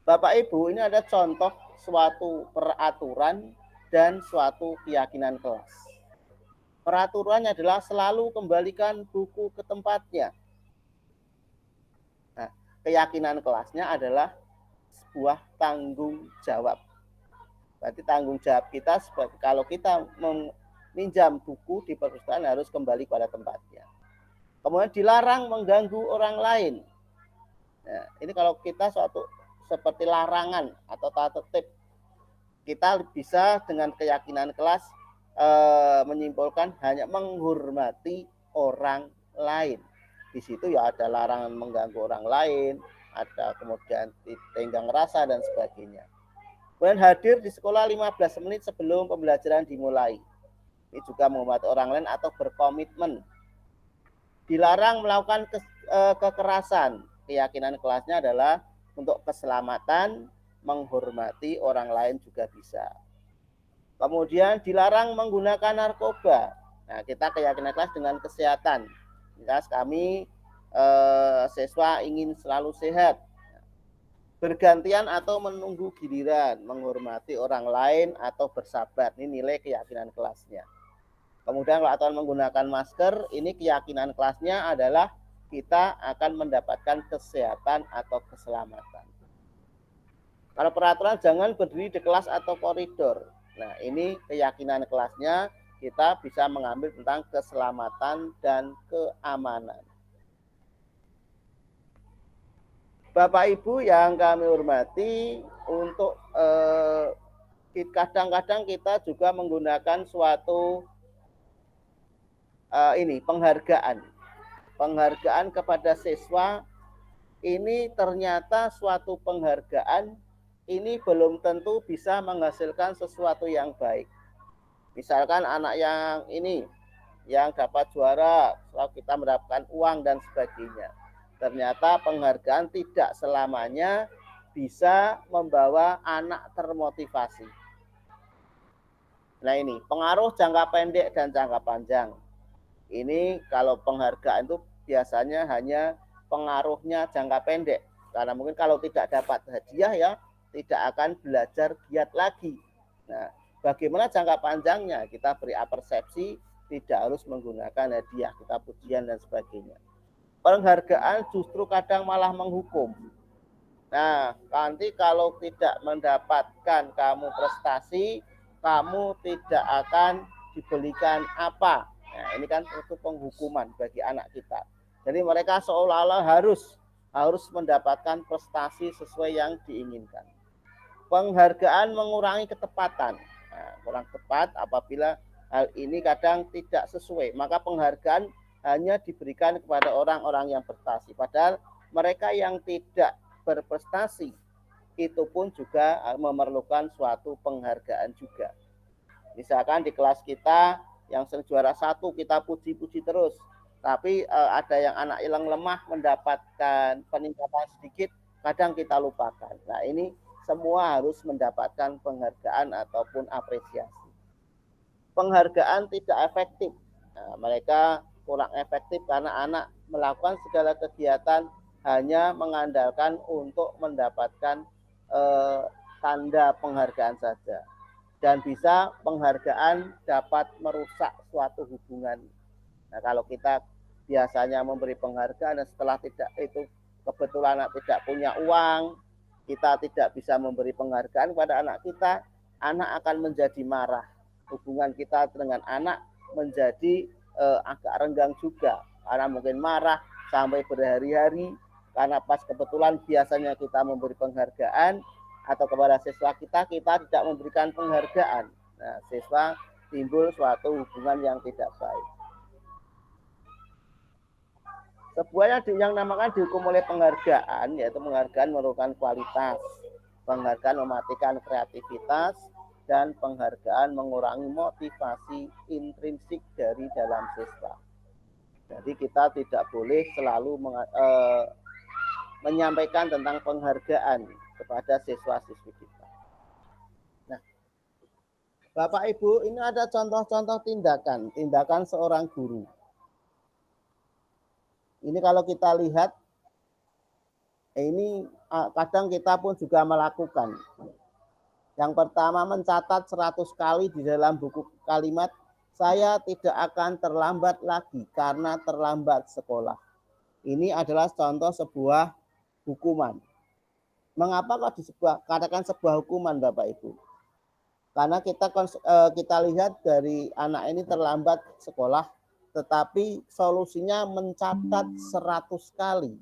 Bapak Ibu, ini ada contoh suatu peraturan dan suatu keyakinan kelas. Peraturannya adalah selalu kembalikan buku ke tempatnya. Nah, keyakinan kelasnya adalah sebuah tanggung jawab. Berarti tanggung jawab kita kalau kita meminjam buku di perpustakaan harus kembali pada tempatnya. Kemudian dilarang mengganggu orang lain. Nah, ini kalau kita suatu seperti larangan atau tata tertib, kita bisa dengan keyakinan kelas menyimpulkan hanya menghormati orang lain. Di situ ya ada larangan mengganggu orang lain, ada kemudian tenggang rasa dan sebagainya. Kemudian hadir di sekolah 15 menit sebelum pembelajaran dimulai. Ini juga menghormati orang lain atau berkomitmen. Dilarang melakukan kekerasan. Keyakinan kelasnya adalah untuk keselamatan, menghormati orang lain juga bisa. Kemudian dilarang menggunakan narkoba. Nah, kita keyakinan kelas dengan kesehatan. Jelas kami siswa ingin selalu sehat. Bergantian atau menunggu giliran, menghormati orang lain atau bersabar. Ini nilai keyakinan kelasnya. Kemudian kalau aturan menggunakan masker, ini keyakinan kelasnya adalah kita akan mendapatkan kesehatan atau keselamatan. Kalau peraturan jangan berdiri di kelas atau koridor. Nah, ini keyakinan kelasnya, kita bisa mengambil tentang keselamatan dan keamanan. Bapak Ibu yang kami hormati, untuk kadang-kadang kita juga menggunakan suatu penghargaan kepada siswa. Ini ternyata suatu penghargaan ini belum tentu bisa menghasilkan sesuatu yang baik. Misalkan anak yang ini yang dapat juara, lalu kita mendapatkan uang dan sebagainya. Ternyata penghargaan tidak selamanya bisa membawa anak termotivasi. Nah, ini pengaruh jangka pendek dan jangka panjang. Ini kalau penghargaan itu biasanya hanya pengaruhnya jangka pendek. Karena mungkin kalau tidak dapat hadiah ya tidak akan belajar giat lagi. Nah, bagaimana jangka panjangnya? Kita beri persepsi, tidak harus menggunakan hadiah, kita pujian dan sebagainya. Penghargaan justru kadang malah menghukum. Nah, nanti kalau tidak mendapatkan kamu prestasi, kamu tidak akan dibelikan apa. Nah, ini kan itu penghukuman bagi anak kita. Jadi mereka seolah-olah harus mendapatkan prestasi sesuai yang diinginkan. Penghargaan mengurangi ketepatan. Nah, kurang tepat apabila hal ini kadang tidak sesuai, maka penghargaan hanya diberikan kepada orang-orang yang berprestasi. Padahal mereka yang tidak berprestasi itu pun juga memerlukan suatu penghargaan juga. Misalkan di kelas kita yang sering juara 1 kita puji-puji terus, tapi ada yang anak yang lemah mendapatkan peningkatan sedikit, kadang kita lupakan. Nah, ini semua harus mendapatkan penghargaan ataupun apresiasi. Penghargaan tidak efektif. Nah, mereka kurang efektif karena anak melakukan segala kegiatan hanya mengandalkan untuk mendapatkan tanda penghargaan saja. Dan bisa penghargaan dapat merusak suatu hubungan. Nah, kalau kita biasanya memberi penghargaan dan setelah tidak itu kebetulan anak tidak punya uang, kita tidak bisa memberi penghargaan kepada anak kita, anak akan menjadi marah. Hubungan kita dengan anak menjadi agak renggang juga, karena mungkin marah sampai berhari-hari karena pas kebetulan biasanya kita memberi penghargaan atau kepada siswa kita tidak memberikan penghargaan. Nah, siswa timbul suatu hubungan yang tidak baik. Sebuah yang namakan dihukum oleh penghargaan, yaitu penghargaan merupakan kualitas, penghargaan mematikan kreativitas, dan penghargaan mengurangi motivasi intrinsik dari dalam siswa. Jadi kita tidak boleh selalu menyampaikan tentang penghargaan kepada siswa-siswi kita. Nah, Bapak Ibu, ini ada contoh-contoh tindakan seorang guru. Ini kalau kita lihat, ini kadang kita pun juga melakukan. Yang pertama, mencatat 100 kali di dalam buku kalimat, saya tidak akan terlambat lagi karena terlambat sekolah. Ini adalah contoh sebuah hukuman. Mengapa kok katakan sebuah hukuman, Bapak Ibu? Karena kita lihat dari anak ini terlambat sekolah, tetapi solusinya mencatat 100 kali.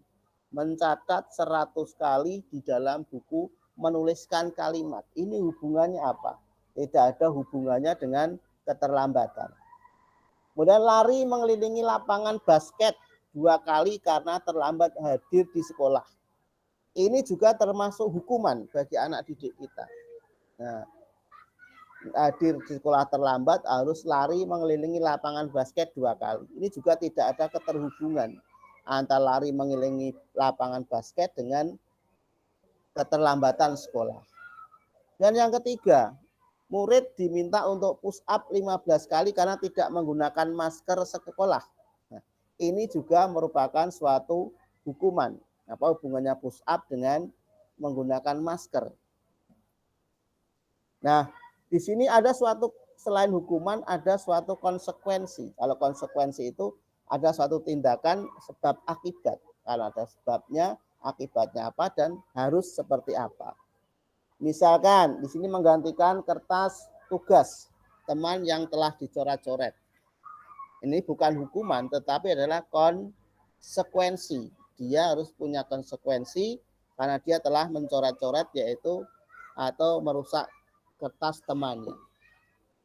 Mencatat 100 kali di dalam buku, menuliskan kalimat. Ini hubungannya apa? Tidak ada hubungannya dengan keterlambatan. Kemudian lari mengelilingi lapangan basket 2 kali karena terlambat hadir di sekolah. Ini juga termasuk hukuman bagi anak didik kita. Nah, hadir di sekolah terlambat harus lari mengelilingi lapangan basket 2 kali. Ini juga tidak ada keterhubungan antara lari mengelilingi lapangan basket dengan keterlambatan sekolah. Dan yang ketiga, murid diminta untuk push up 15 kali karena tidak menggunakan masker sekolah. Nah, ini juga merupakan suatu hukuman. Apa hubungannya push up dengan menggunakan masker? Nah, di sini ada suatu, selain hukuman ada suatu konsekuensi. Kalau konsekuensi itu ada suatu tindakan sebab akibat. Kalau ada sebabnya, akibatnya apa dan harus seperti apa. Misalkan di sini menggantikan kertas tugas teman yang telah dicoret-coret. Ini bukan hukuman tetapi adalah konsekuensi. Dia harus punya konsekuensi karena dia telah mencoret-coret yaitu atau merusak kertas temannya.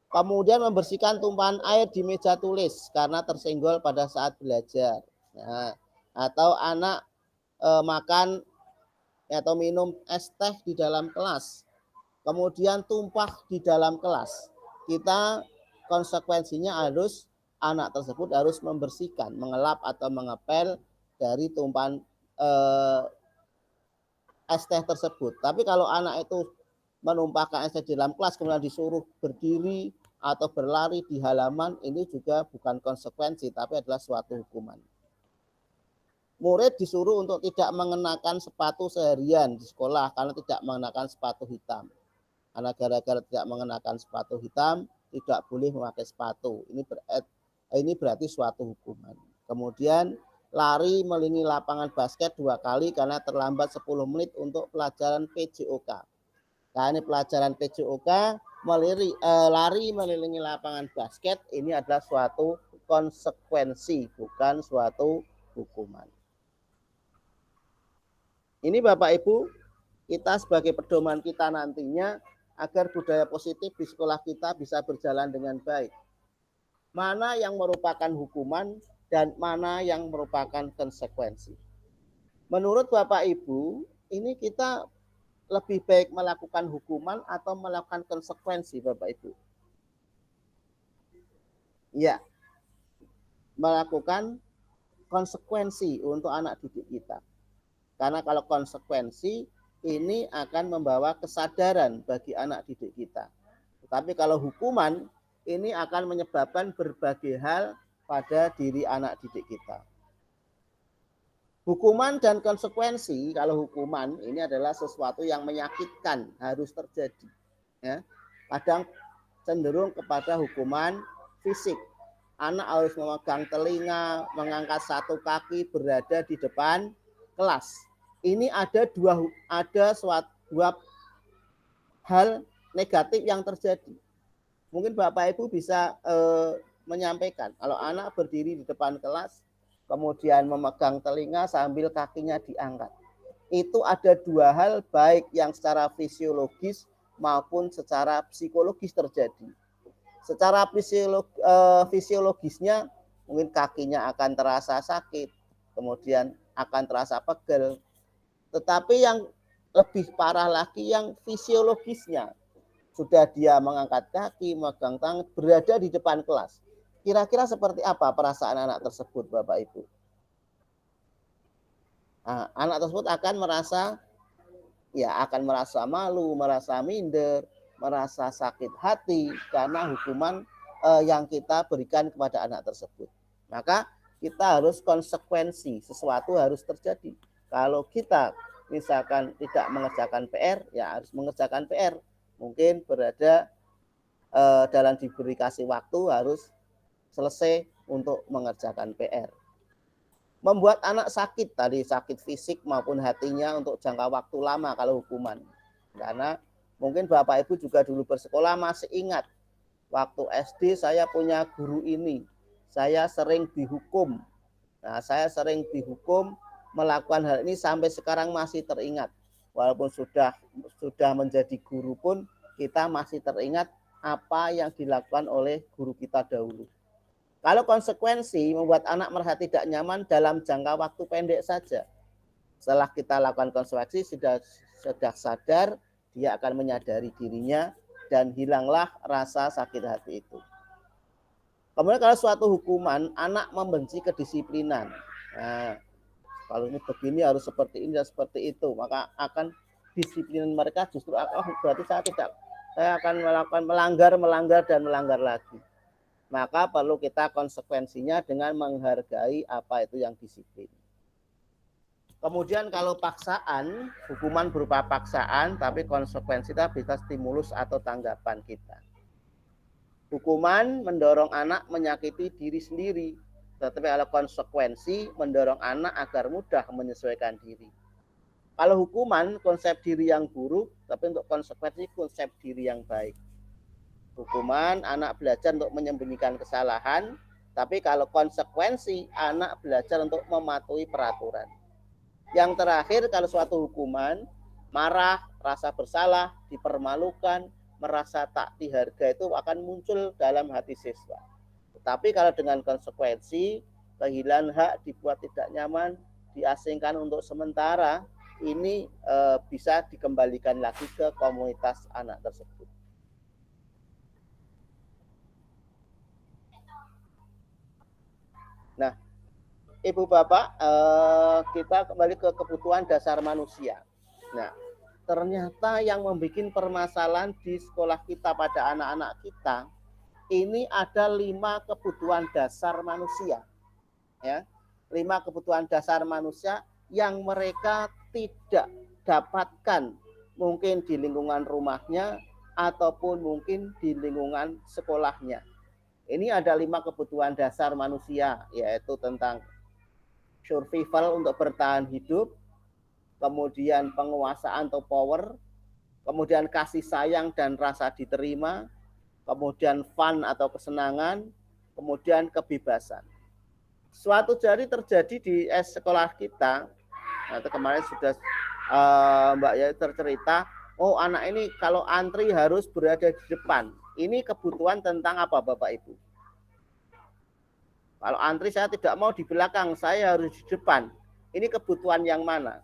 Kemudian membersihkan tumpahan air di meja tulis karena tersenggol pada saat belajar. Nah, atau anak makan atau minum es teh di dalam kelas, kemudian tumpah di dalam kelas. Kita konsekuensinya harus anak tersebut harus membersihkan, mengelap atau mengepel dari tumpahan es teh tersebut. Tapi kalau anak itu menumpahkan es teh di dalam kelas kemudian disuruh berdiri atau berlari di halaman, ini juga bukan konsekuensi tapi adalah suatu hukuman. Murid disuruh untuk tidak mengenakan sepatu seharian di sekolah karena tidak mengenakan sepatu hitam. Karena gara-gara tidak mengenakan sepatu hitam, tidak boleh memakai sepatu. Ini berarti suatu hukuman. Kemudian lari melini lapangan basket 2 kali karena terlambat 10 menit untuk pelajaran PJOK. Nah, ini pelajaran PJOK, lari melilingi lapangan basket, ini adalah suatu konsekuensi, bukan suatu hukuman. Ini Bapak Ibu, kita sebagai pedoman kita nantinya agar budaya positif di sekolah kita bisa berjalan dengan baik. Mana yang merupakan hukuman dan mana yang merupakan konsekuensi. Menurut Bapak Ibu, ini kita lebih baik melakukan hukuman atau melakukan konsekuensi Bapak Ibu? Ya, melakukan konsekuensi untuk anak didik kita. Karena kalau konsekuensi ini akan membawa kesadaran bagi anak didik kita. Tetapi kalau hukuman ini akan menyebabkan berbagai hal pada diri anak didik kita. Hukuman dan konsekuensi, kalau hukuman ini adalah sesuatu yang menyakitkan, harus terjadi. Ya. Kadang cenderung kepada hukuman fisik. Anak harus memegang telinga, mengangkat satu kaki, berada di depan kelas. Ini ada dua hal negatif yang terjadi. Mungkin Bapak Ibu bisa menyampaikan, kalau anak berdiri di depan kelas, kemudian memegang telinga sambil kakinya diangkat. Itu ada 2 hal baik yang secara fisiologis maupun secara psikologis terjadi. Secara fisiologisnya mungkin kakinya akan terasa sakit, kemudian akan terasa pegel. Tetapi yang lebih parah lagi yang fisiologisnya. Sudah dia mengangkat kaki, memegang tangan, berada di depan kelas. Kira-kira seperti apa perasaan anak tersebut Bapak Ibu? Nah, anak tersebut akan merasa malu, merasa minder, merasa sakit hati karena hukuman yang kita berikan kepada anak tersebut. Maka kita harus konsekuensi, sesuatu harus terjadi. Kalau kita misalkan tidak mengerjakan PR, ya harus mengerjakan PR. Mungkin berada dalam diberi kasih waktu harus selesai untuk mengerjakan PR. Membuat anak sakit, tadi sakit fisik maupun hatinya untuk jangka waktu lama kalau hukuman. Karena mungkin Bapak Ibu juga dulu bersekolah masih ingat, waktu SD saya punya guru ini, saya sering dihukum. Nah, saya sering dihukum melakukan hal ini sampai sekarang masih teringat. Walaupun sudah menjadi guru pun kita masih teringat apa yang dilakukan oleh guru kita dahulu. Kalau konsekuensi membuat anak merasa tidak nyaman dalam jangka waktu pendek saja. Setelah kita lakukan konsekuensi sudah sadar, dia akan menyadari dirinya dan hilanglah rasa sakit hati itu. Kemudian kalau suatu hukuman, anak membenci kedisiplinan. Nah, kalau ini begini harus seperti ini dan seperti itu, maka akan disiplin mereka justru berarti saya akan melakukan melanggar dan melanggar lagi. Maka perlu kita konsekuensinya dengan menghargai apa itu yang disiplin. Kemudian kalau paksaan, hukuman berupa paksaan, tapi konsekuensi kita bisa stimulus atau tanggapan kita. Hukuman mendorong anak menyakiti diri sendiri tetapi kalau konsekuensi mendorong anak agar mudah menyesuaikan diri. Kalau hukuman konsep diri yang buruk, tapi untuk konsekuensi konsep diri yang baik. Hukuman anak belajar untuk menyembunyikan kesalahan, tapi kalau konsekuensi anak belajar untuk mematuhi peraturan. Yang terakhir, kalau suatu hukuman, marah, rasa bersalah, dipermalukan, merasa tak dihargai itu akan muncul dalam hati siswa. Tetapi kalau dengan konsekuensi, kehilangan hak, dibuat tidak nyaman, diasingkan untuk sementara, ini bisa dikembalikan lagi ke komunitas anak tersebut. Nah, Ibu Bapak, kita kembali ke kebutuhan dasar manusia. Nah, ternyata yang membuat permasalahan di sekolah kita pada anak-anak kita, ini ada 5 kebutuhan dasar manusia. Ya, 5 kebutuhan dasar manusia yang mereka tidak dapatkan mungkin di lingkungan rumahnya ataupun mungkin di lingkungan sekolahnya. Ini ada 5 kebutuhan dasar manusia, yaitu tentang survival untuk bertahan hidup, kemudian penguasaan atau power, kemudian kasih sayang dan rasa diterima, kemudian fun atau kesenangan, kemudian kebebasan. Suatu hari terjadi di sekolah kita, atau kemarin sudah Mbak Yai tercerita, oh anak ini kalau antri harus berada di depan. Ini kebutuhan tentang apa Bapak Ibu? Kalau antri saya tidak mau di belakang, saya harus di depan. Ini kebutuhan yang mana?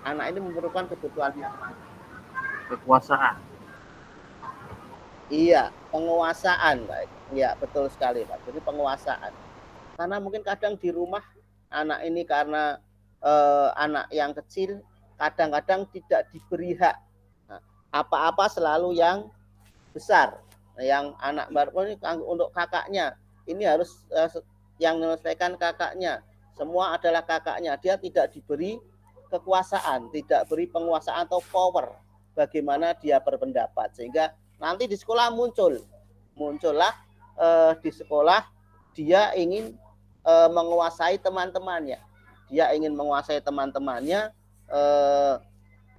Anak ini memerlukan kebutuhan yang mana? Kekuasaan. Iya, penguasaan, Pak. Iya, betul sekali, Pak. Jadi penguasaan. Karena mungkin kadang di rumah anak ini karena anak yang kecil, kadang-kadang tidak diberi hak. Nah, apa-apa selalu yang besar. Yang anak baru ini untuk kakaknya. Ini harus yang menyelesaikan kakaknya. Semua adalah kakaknya. Dia tidak diberi kekuasaan, tidak beri penguasaan atau power. Bagaimana dia berpendapat. Sehingga nanti di sekolah muncullah di sekolah dia ingin menguasai teman-temannya. Dia ingin menguasai teman-temannya,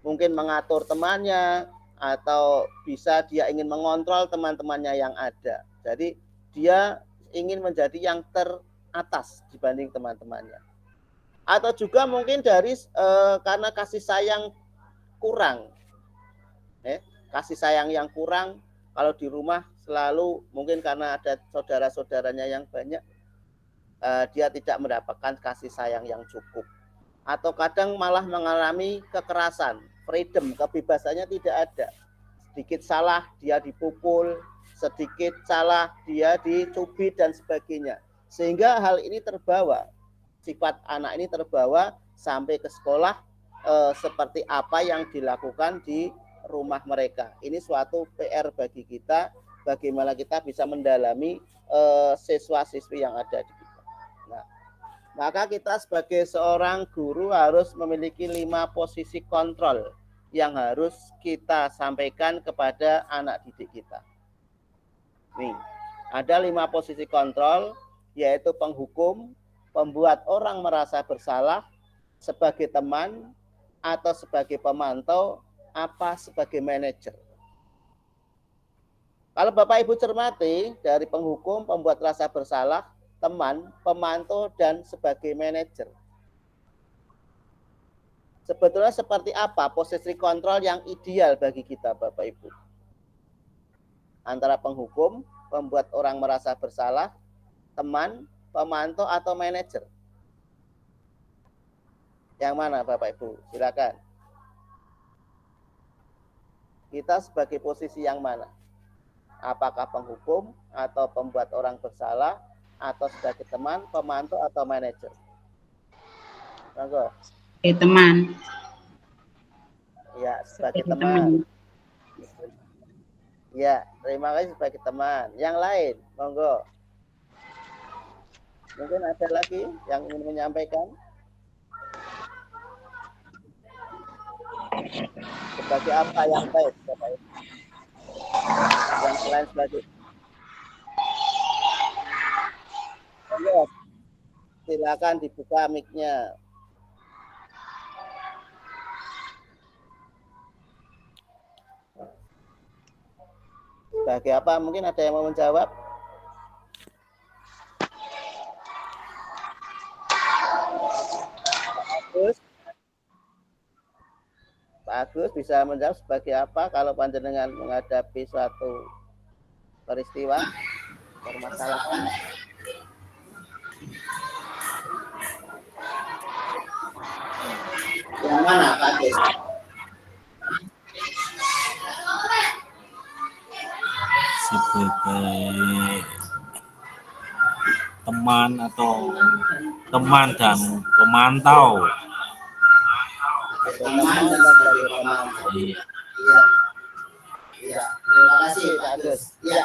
mungkin mengatur temannya, atau bisa dia ingin mengontrol teman-temannya yang ada. Jadi dia ingin menjadi yang teratas dibanding teman-temannya. Atau juga mungkin dari karena kasih sayang kurang. Kasih sayang yang kurang, kalau di rumah selalu mungkin karena ada saudara-saudaranya yang banyak, dia tidak mendapatkan kasih sayang yang cukup. Atau kadang malah mengalami kekerasan, freedom, kebebasannya tidak ada. Sedikit salah dia dipukul, sedikit salah dia dicubit dan sebagainya. Sehingga hal ini terbawa, sifat anak ini terbawa sampai ke sekolah seperti apa yang dilakukan di rumah mereka. Ini suatu PR bagi kita, bagaimana kita bisa mendalami siswa-siswi yang ada di kita. Nah, maka kita sebagai seorang guru harus memiliki 5 posisi kontrol yang harus kita sampaikan kepada anak didik kita. Nih, ada 5 posisi kontrol, yaitu penghukum, pembuat orang merasa bersalah, sebagai teman, atau sebagai pemantau, apa sebagai manajer. Kalau Bapak Ibu cermati, dari penghukum, pembuat rasa bersalah, teman, pemantau, dan sebagai manajer. Sebetulnya seperti apa posisi kontrol yang ideal bagi kita Bapak Ibu? Antara penghukum, pembuat orang merasa bersalah, teman, pemantau, atau manajer? Yang mana Bapak Ibu? Silakan. Kita sebagai posisi yang mana? Apakah penghukum atau pembuat orang bersalah, atau sebagai teman, pemantau, atau manajer? Monggo. Teman. Ya, sebagai teman. Ya, terima kasih sebagai teman. Yang lain, monggo. Mungkin ada lagi yang ingin menyampaikan? Sebagai apa yang baik, Bapak Ibu? Yang selain sebagai Monggo, silakan dibuka mic-nya. Sebagai apa? Mungkin ada yang mau menjawab? Pak Agus bisa menjawab sebagai apa kalau panjenengan menghadapi suatu peristiwa permasalahan? Yang mana Pak Agus? Sebagai teman atau teman dan pemantau. Iya, terima kasih Pak Agus. Iya,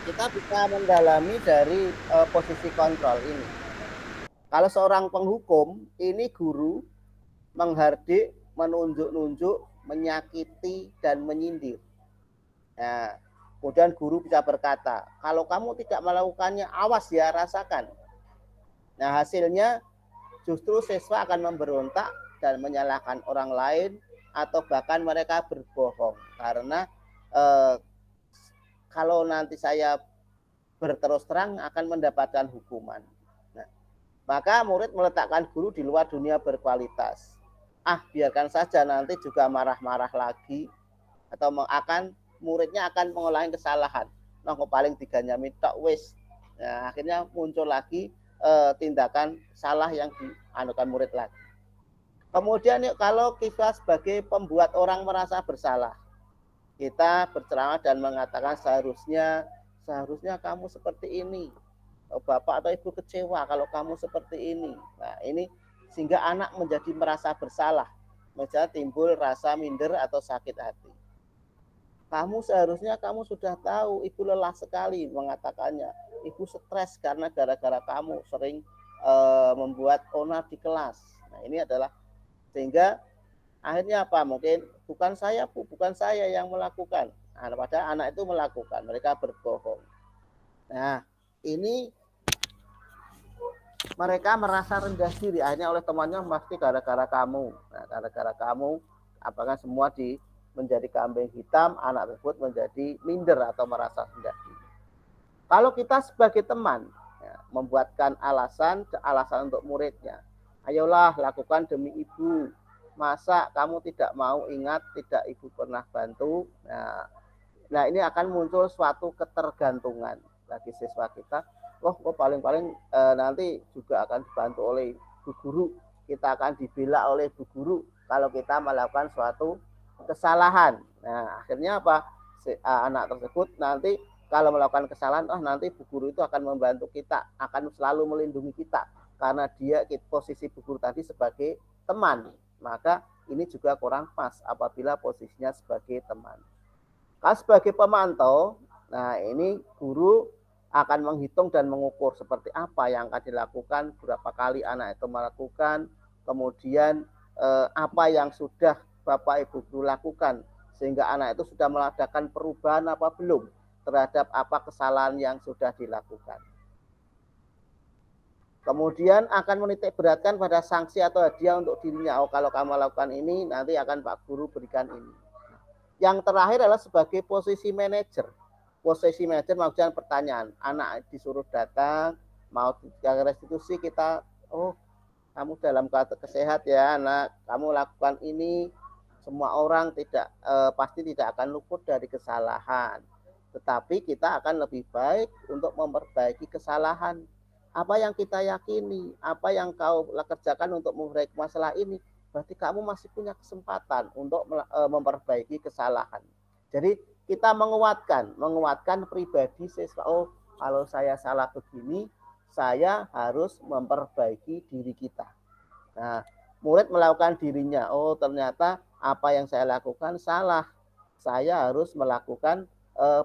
kita bisa mendalami dari posisi kontrol ini. Kalau seorang penghukum, ini guru menghardik, menunjuk-nunjuk, menyakiti, dan menyindir. Nah, kemudian guru bisa berkata, kalau kamu tidak melakukannya, awas ya, rasakan. Nah, hasilnya justru siswa akan memberontak dan menyalahkan orang lain, atau bahkan mereka berbohong. Karena kalau nanti saya berterus terang akan mendapatkan hukuman. Nah, maka murid meletakkan guru di luar dunia berkualitas. Biarkan saja nanti juga marah-marah lagi, atau muridnya akan mengulangi kesalahan. Nah, kok paling diganyami tok wis. Nah, akhirnya muncul lagi tindakan salah yang dianukan murid lagi. Kemudian kalau kita sebagai pembuat orang merasa bersalah, kita berceramah dan mengatakan seharusnya kamu seperti ini. Bapak atau ibu kecewa kalau kamu seperti ini. Nah, ini sehingga anak menjadi merasa bersalah, menjadi timbul rasa minder atau sakit hati. Seharusnya kamu sudah tahu, ibu lelah sekali mengatakannya. Ibu stres karena gara-gara kamu sering membuat onar di kelas. Nah, ini adalah sehingga akhirnya apa? Mungkin bukan saya yang melakukan. Nah, padahal anak itu melakukan, mereka berbohong. Nah, ini mereka merasa rendah diri. Akhirnya oleh temannya pasti gara-gara kamu. Nah, gara-gara kamu, apakah semua menjadi kambing hitam, anak tersebut menjadi minder atau merasa rendah diri. Kalau kita sebagai teman membuatkan alasan untuk muridnya, ayolah lakukan demi ibu. Masa kamu tidak mau ingat tidak ibu pernah bantu? Nah ini akan muncul suatu ketergantungan bagi siswa kita. Paling-paling nanti juga akan dibantu oleh bu guru. Kita akan dibela oleh bu guru kalau kita melakukan suatu kesalahan. Nah akhirnya apa? Anak tersebut nanti kalau melakukan kesalahan, nanti bu guru itu akan membantu kita, akan selalu melindungi kita. Karena dia posisi bu guru tadi sebagai teman, maka ini juga kurang pas apabila posisinya sebagai teman. Kalau sebagai pemantau, nah ini guru akan menghitung dan mengukur seperti apa yang akan dilakukan, berapa kali anak itu melakukan, kemudian apa yang sudah Bapak Ibu guru lakukan, sehingga anak itu sudah melakukan perubahan apa belum terhadap apa kesalahan yang sudah dilakukan. Kemudian akan menitik beratkan pada sanksi atau hadiah untuk dirinya. Kalau kamu lakukan ini, nanti akan Pak Guru berikan ini. Yang terakhir adalah sebagai posisi manajer. Posisi manajer mengajukan pertanyaan. Anak disuruh datang, mau restitusi kita, kamu dalam keadaan sehat ya anak, kamu lakukan ini, semua orang pasti tidak akan luput dari kesalahan. Tetapi kita akan lebih baik untuk memperbaiki kesalahan. Apa yang kita yakini, apa yang kau kerjakan untuk memperbaiki masalah ini, berarti kamu masih punya kesempatan untuk memperbaiki kesalahan. Jadi kita menguatkan pribadi siswa. Kalau saya salah begini, saya harus memperbaiki diri kita. Nah, murid melakukan dirinya. Ternyata apa yang saya lakukan salah. Saya harus melakukan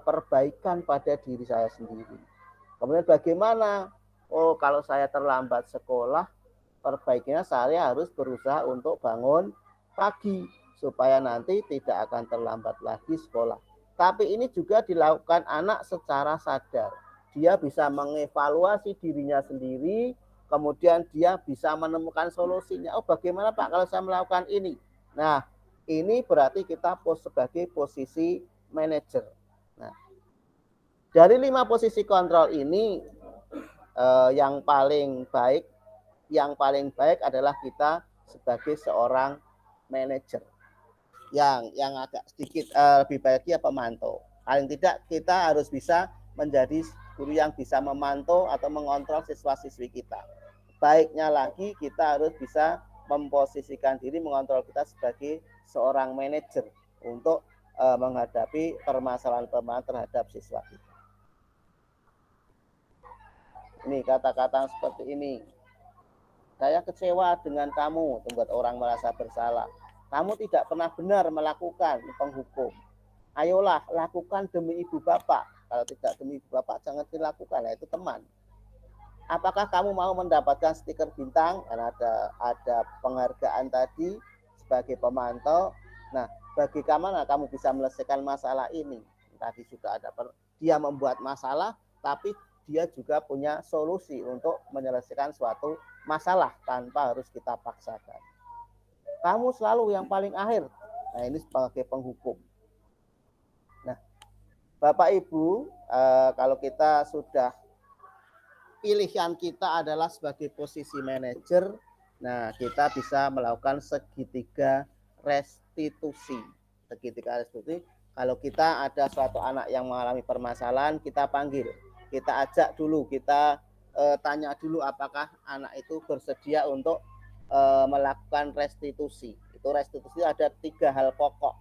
perbaikan pada diri saya sendiri. Kemudian bagaimana? Kalau saya terlambat sekolah, perbaikinya saya harus berusaha untuk bangun pagi supaya nanti tidak akan terlambat lagi sekolah. Tapi ini juga dilakukan anak secara sadar. dia bisa mengevaluasi dirinya sendiri, kemudian dia bisa menemukan solusinya. Oh, bagaimana Pak kalau saya melakukan ini? Nah, ini berarti kita sebagai posisi manajer. Nah, dari 5 posisi kontrol ini yang paling baik adalah kita sebagai seorang manajer. Yang agak sedikit lebih baiknya pemantau. Paling tidak kita harus bisa menjadi guru yang bisa memantau atau mengontrol siswa-siswi kita. Baiknya lagi kita harus bisa memposisikan diri, mengontrol kita sebagai seorang manajer untuk menghadapi permasalahan-permasalahan terhadap siswa kita. Ini kata-kata seperti ini. Saya kecewa dengan kamu, membuat orang merasa bersalah. Kamu tidak pernah benar melakukan penghukum. Ayolah, lakukan demi ibu bapak. Kalau tidak demi ibu bapak, jangan dilakukan. Nah, itu teman. Apakah kamu mau mendapatkan stiker bintang? Karena ada penghargaan tadi sebagai pemantau. Nah, bagaimana kamu bisa menyelesaikan masalah ini? Tadi sudah ada dia membuat masalah, tapi dia juga punya solusi untuk menyelesaikan suatu masalah tanpa harus kita paksakan. Kamu selalu yang paling akhir. Nah, ini sebagai penghukum. Nah, Bapak Ibu, kalau kita sudah pilihan kita adalah sebagai posisi manajer, nah kita bisa melakukan segitiga restitusi. Segitiga restitusi, kalau kita ada suatu anak yang mengalami permasalahan, kita panggil, kita ajak dulu, kita tanya dulu apakah anak itu bersedia untuk melakukan restitusi. Itu restitusi ada 3 hal pokok,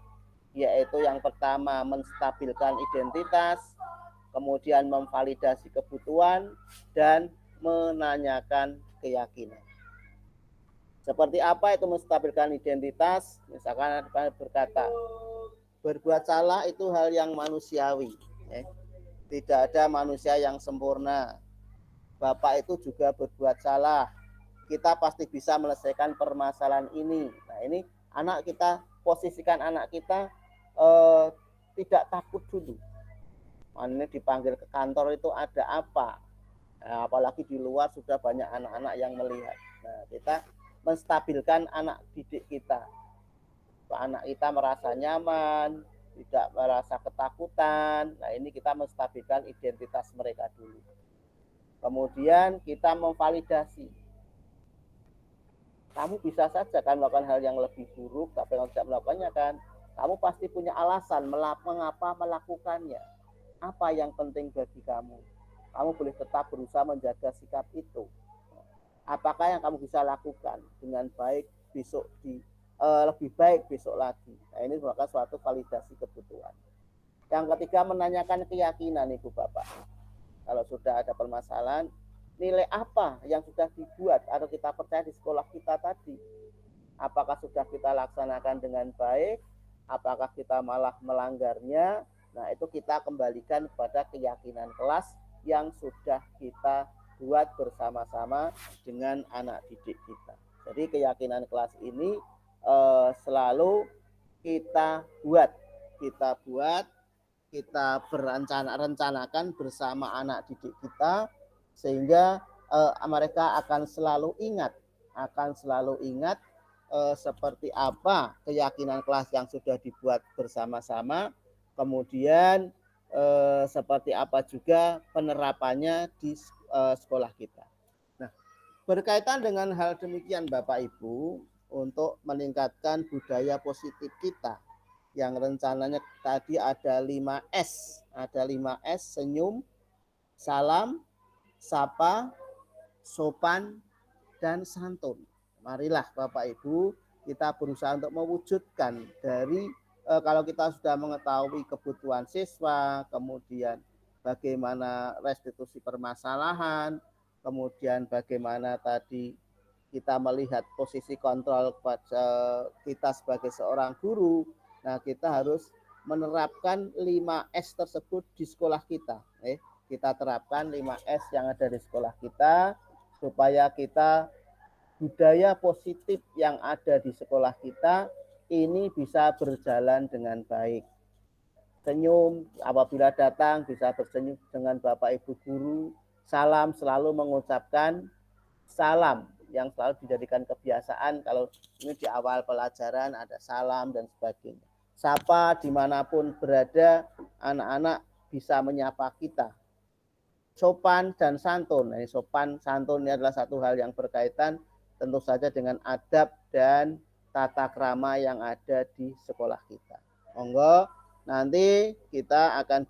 yaitu yang pertama menstabilkan identitas, kemudian memvalidasi kebutuhan, dan menanyakan keyakinan. Seperti apa itu menstabilkan identitas? Misalkan berkata, berbuat salah itu hal yang manusiawi. Tidak ada manusia yang sempurna. Bapak itu juga berbuat salah. Kita pasti bisa menyelesaikan permasalahan ini. Nah, ini anak kita, posisikan anak kita tidak takut dulu. Ini dipanggil ke kantor itu ada apa? Nah, apalagi di luar sudah banyak anak-anak yang melihat. Nah, kita menstabilkan anak didik kita. Anak kita merasa nyaman, tidak merasa ketakutan. Nah, ini kita menstabilkan identitas mereka dulu. Kemudian kita memvalidasi. Kamu bisa saja kan melakukan hal yang lebih buruk, tapi kalau tidak melakukannya kan, kamu pasti punya alasan mengapa melakukannya. Apa yang penting bagi kamu? Kamu boleh tetap berusaha menjaga sikap itu. Apakah yang kamu bisa lakukan dengan baik besok lebih baik besok lagi? Nah, ini merupakan suatu validasi kebutuhan. Yang ketiga, menanyakan keyakinan Ibu Bapak. Kalau sudah ada permasalahan, nilai apa yang sudah dibuat atau kita percaya di sekolah kita tadi? Apakah sudah kita laksanakan dengan baik? Apakah kita malah melanggarnya? Nah, itu kita kembalikan kepada keyakinan kelas yang sudah kita buat bersama-sama dengan anak didik kita. Jadi keyakinan kelas ini selalu kita buat, kita rencanakan bersama anak didik kita, sehingga mereka akan selalu ingat seperti apa keyakinan kelas yang sudah dibuat bersama-sama, kemudian seperti apa juga penerapannya di sekolah kita. Nah, berkaitan dengan hal demikian Bapak Ibu, untuk meningkatkan budaya positif kita, yang rencananya tadi ada 5S. Ada 5S, senyum, salam, sapa, sopan, dan santun. Marilah Bapak Ibu, kita berusaha untuk mewujudkan dari kalau kita sudah mengetahui kebutuhan siswa, kemudian bagaimana restitusi permasalahan, kemudian bagaimana tadi kita melihat posisi kontrol kita sebagai seorang guru. Nah, kita harus menerapkan 5S tersebut di sekolah kita. Kita terapkan 5S yang ada di sekolah kita, supaya kita budaya positif yang ada di sekolah kita ini bisa berjalan dengan baik. senyum apabila datang, bisa bersenyum dengan Bapak Ibu guru. Salam, selalu mengucapkan salam yang selalu dijadikan kebiasaan. Kalau ini di awal pelajaran ada salam dan sebagainya. Sapa dimanapun berada, anak-anak bisa menyapa kita. Sopan dan santun. Nah, sopan santun ini adalah satu hal yang berkaitan tentu saja dengan adab dan tata krama yang ada di sekolah kita. Monggo nanti kita akan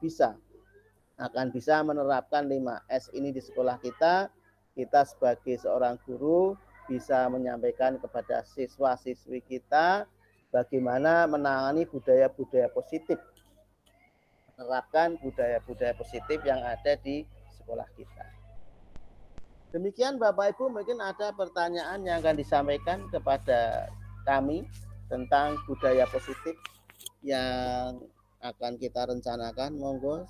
bisa menerapkan 5S ini di sekolah kita. Kita sebagai seorang guru bisa menyampaikan kepada siswa-siswi kita bagaimana menangani budaya-budaya positif, menerapkan budaya-budaya positif yang ada di sekolah kita. Demikian Bapak Ibu, mungkin ada pertanyaan yang akan disampaikan kepada kami tentang budaya positif yang akan kita rencanakan. Monggo,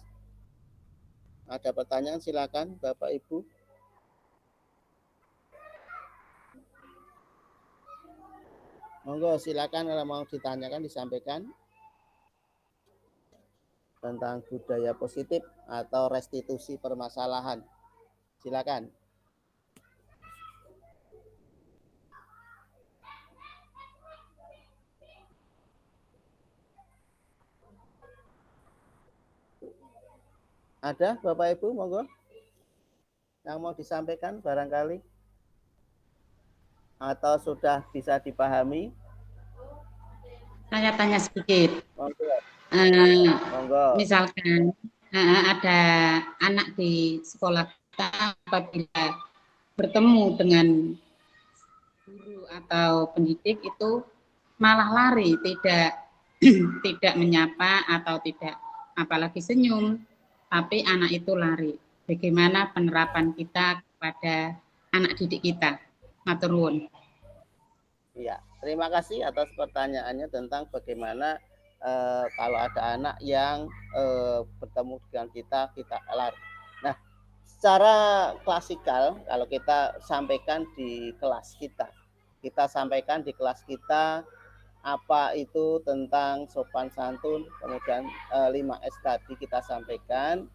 ada pertanyaan silakan Bapak Ibu. Monggo silakan, kalau mau ditanyakan disampaikan tentang budaya positif atau restitusi permasalahan. Silakan. Ada Bapak Ibu, monggo yang mau disampaikan barangkali atau sudah bisa dipahami. Saya tanya sedikit. Monggo. Misalkan ada anak di sekolah kita apabila bertemu dengan guru atau pendidik itu malah lari, tidak menyapa atau tidak apalagi senyum, tapi anak itu lari. Bagaimana penerapan kita kepada anak didik kita? Matur nuwun. Iya, terima kasih atas pertanyaannya tentang bagaimana kalau ada anak yang bertemu dengan kita lari. Nah, secara klasikal kalau kita sampaikan di kelas kita sampaikan di kelas kita apa itu tentang sopan santun, kemudian 5S tadi kita sampaikan,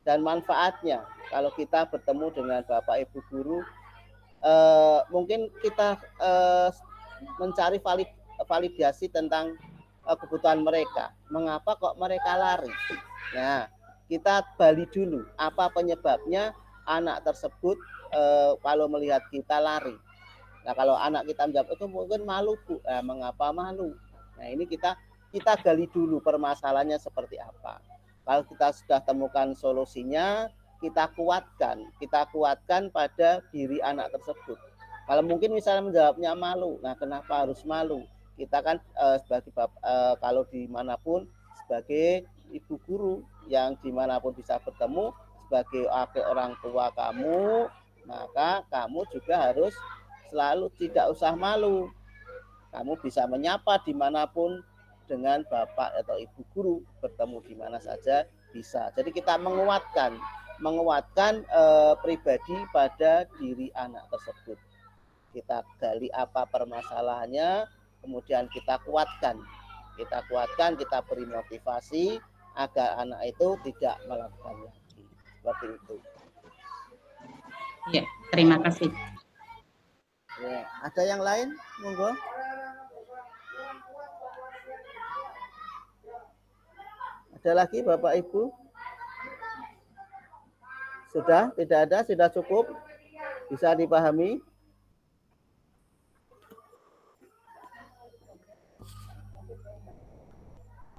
dan manfaatnya kalau kita bertemu dengan Bapak Ibu guru. Mungkin kita mencari validasi tentang kebutuhan mereka. Mengapa kok mereka lari? Nah, kita gali dulu apa penyebabnya anak tersebut kalau melihat kita lari. Nah, kalau anak kita menjawab itu mungkin malu, Bu. Mengapa malu? Nah, ini kita gali dulu permasalahannya seperti apa. Kalau kita sudah temukan solusinya, kita kuatkan pada diri anak tersebut. Kalau mungkin misalnya menjawabnya malu, nah kenapa harus malu? Kita kan sebagai kalau dimanapun sebagai ibu guru yang dimanapun bisa bertemu sebagai orang tua kamu, maka kamu juga harus selalu tidak usah malu. Kamu bisa menyapa dimanapun dengan bapak atau ibu guru, bertemu di mana saja bisa. Jadi kita menguatkan pribadi pada diri anak tersebut. Kita gali apa permasalahannya, kemudian kita kuatkan, kita beri motivasi agar anak itu tidak melakukan lagi. Seperti itu. Ya, terima kasih. Ya, ada yang lain? Monggo. Ada lagi Bapak Ibu? Sudah? Tidak ada? Sudah cukup? Bisa dipahami?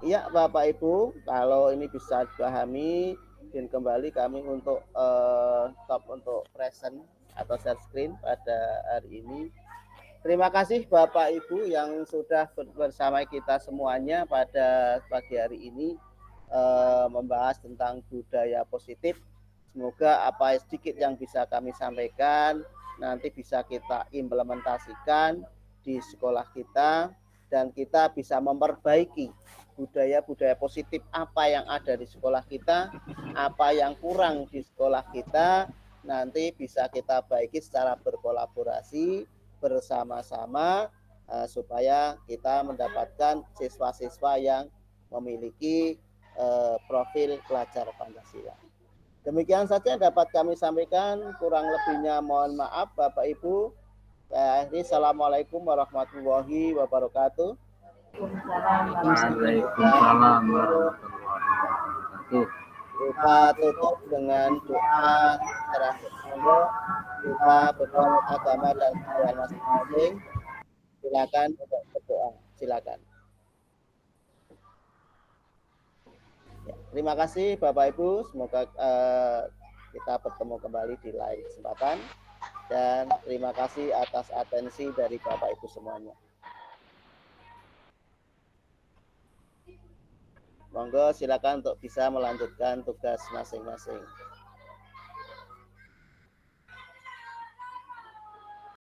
Iya Bapak Ibu, kalau ini bisa dipahami, dan kembali kami untuk stop untuk present atau share screen pada hari ini. Terima kasih Bapak Ibu yang sudah bersama kita semuanya pada pagi hari ini membahas tentang budaya positif. Semoga apa sedikit yang bisa kami sampaikan nanti bisa kita implementasikan di sekolah kita dan kita bisa memperbaiki budaya-budaya positif apa yang ada di sekolah kita, apa yang kurang di sekolah kita, nanti bisa kita baiki secara berkolaborasi bersama-sama supaya kita mendapatkan siswa-siswa yang memiliki profil pelajar Pancasila. Demikian saja yang dapat kami sampaikan, kurang lebihnya mohon maaf Bapak Ibu. Assalamualaikum warahmatullahi wabarakatuh. Waalaikumsalam warahmatullahi wabarakatuh. Kita tutup dengan doa terakhir. Semoga kita berdoa agama dan budaya masing-masing. Silakan untuk berdoa. Silakan. Ya, terima kasih Bapak Ibu. Semoga kita bertemu kembali di lain kesempatan. Dan terima kasih atas atensi dari Bapak Ibu semuanya. Monggo silakan untuk bisa melanjutkan tugas masing-masing.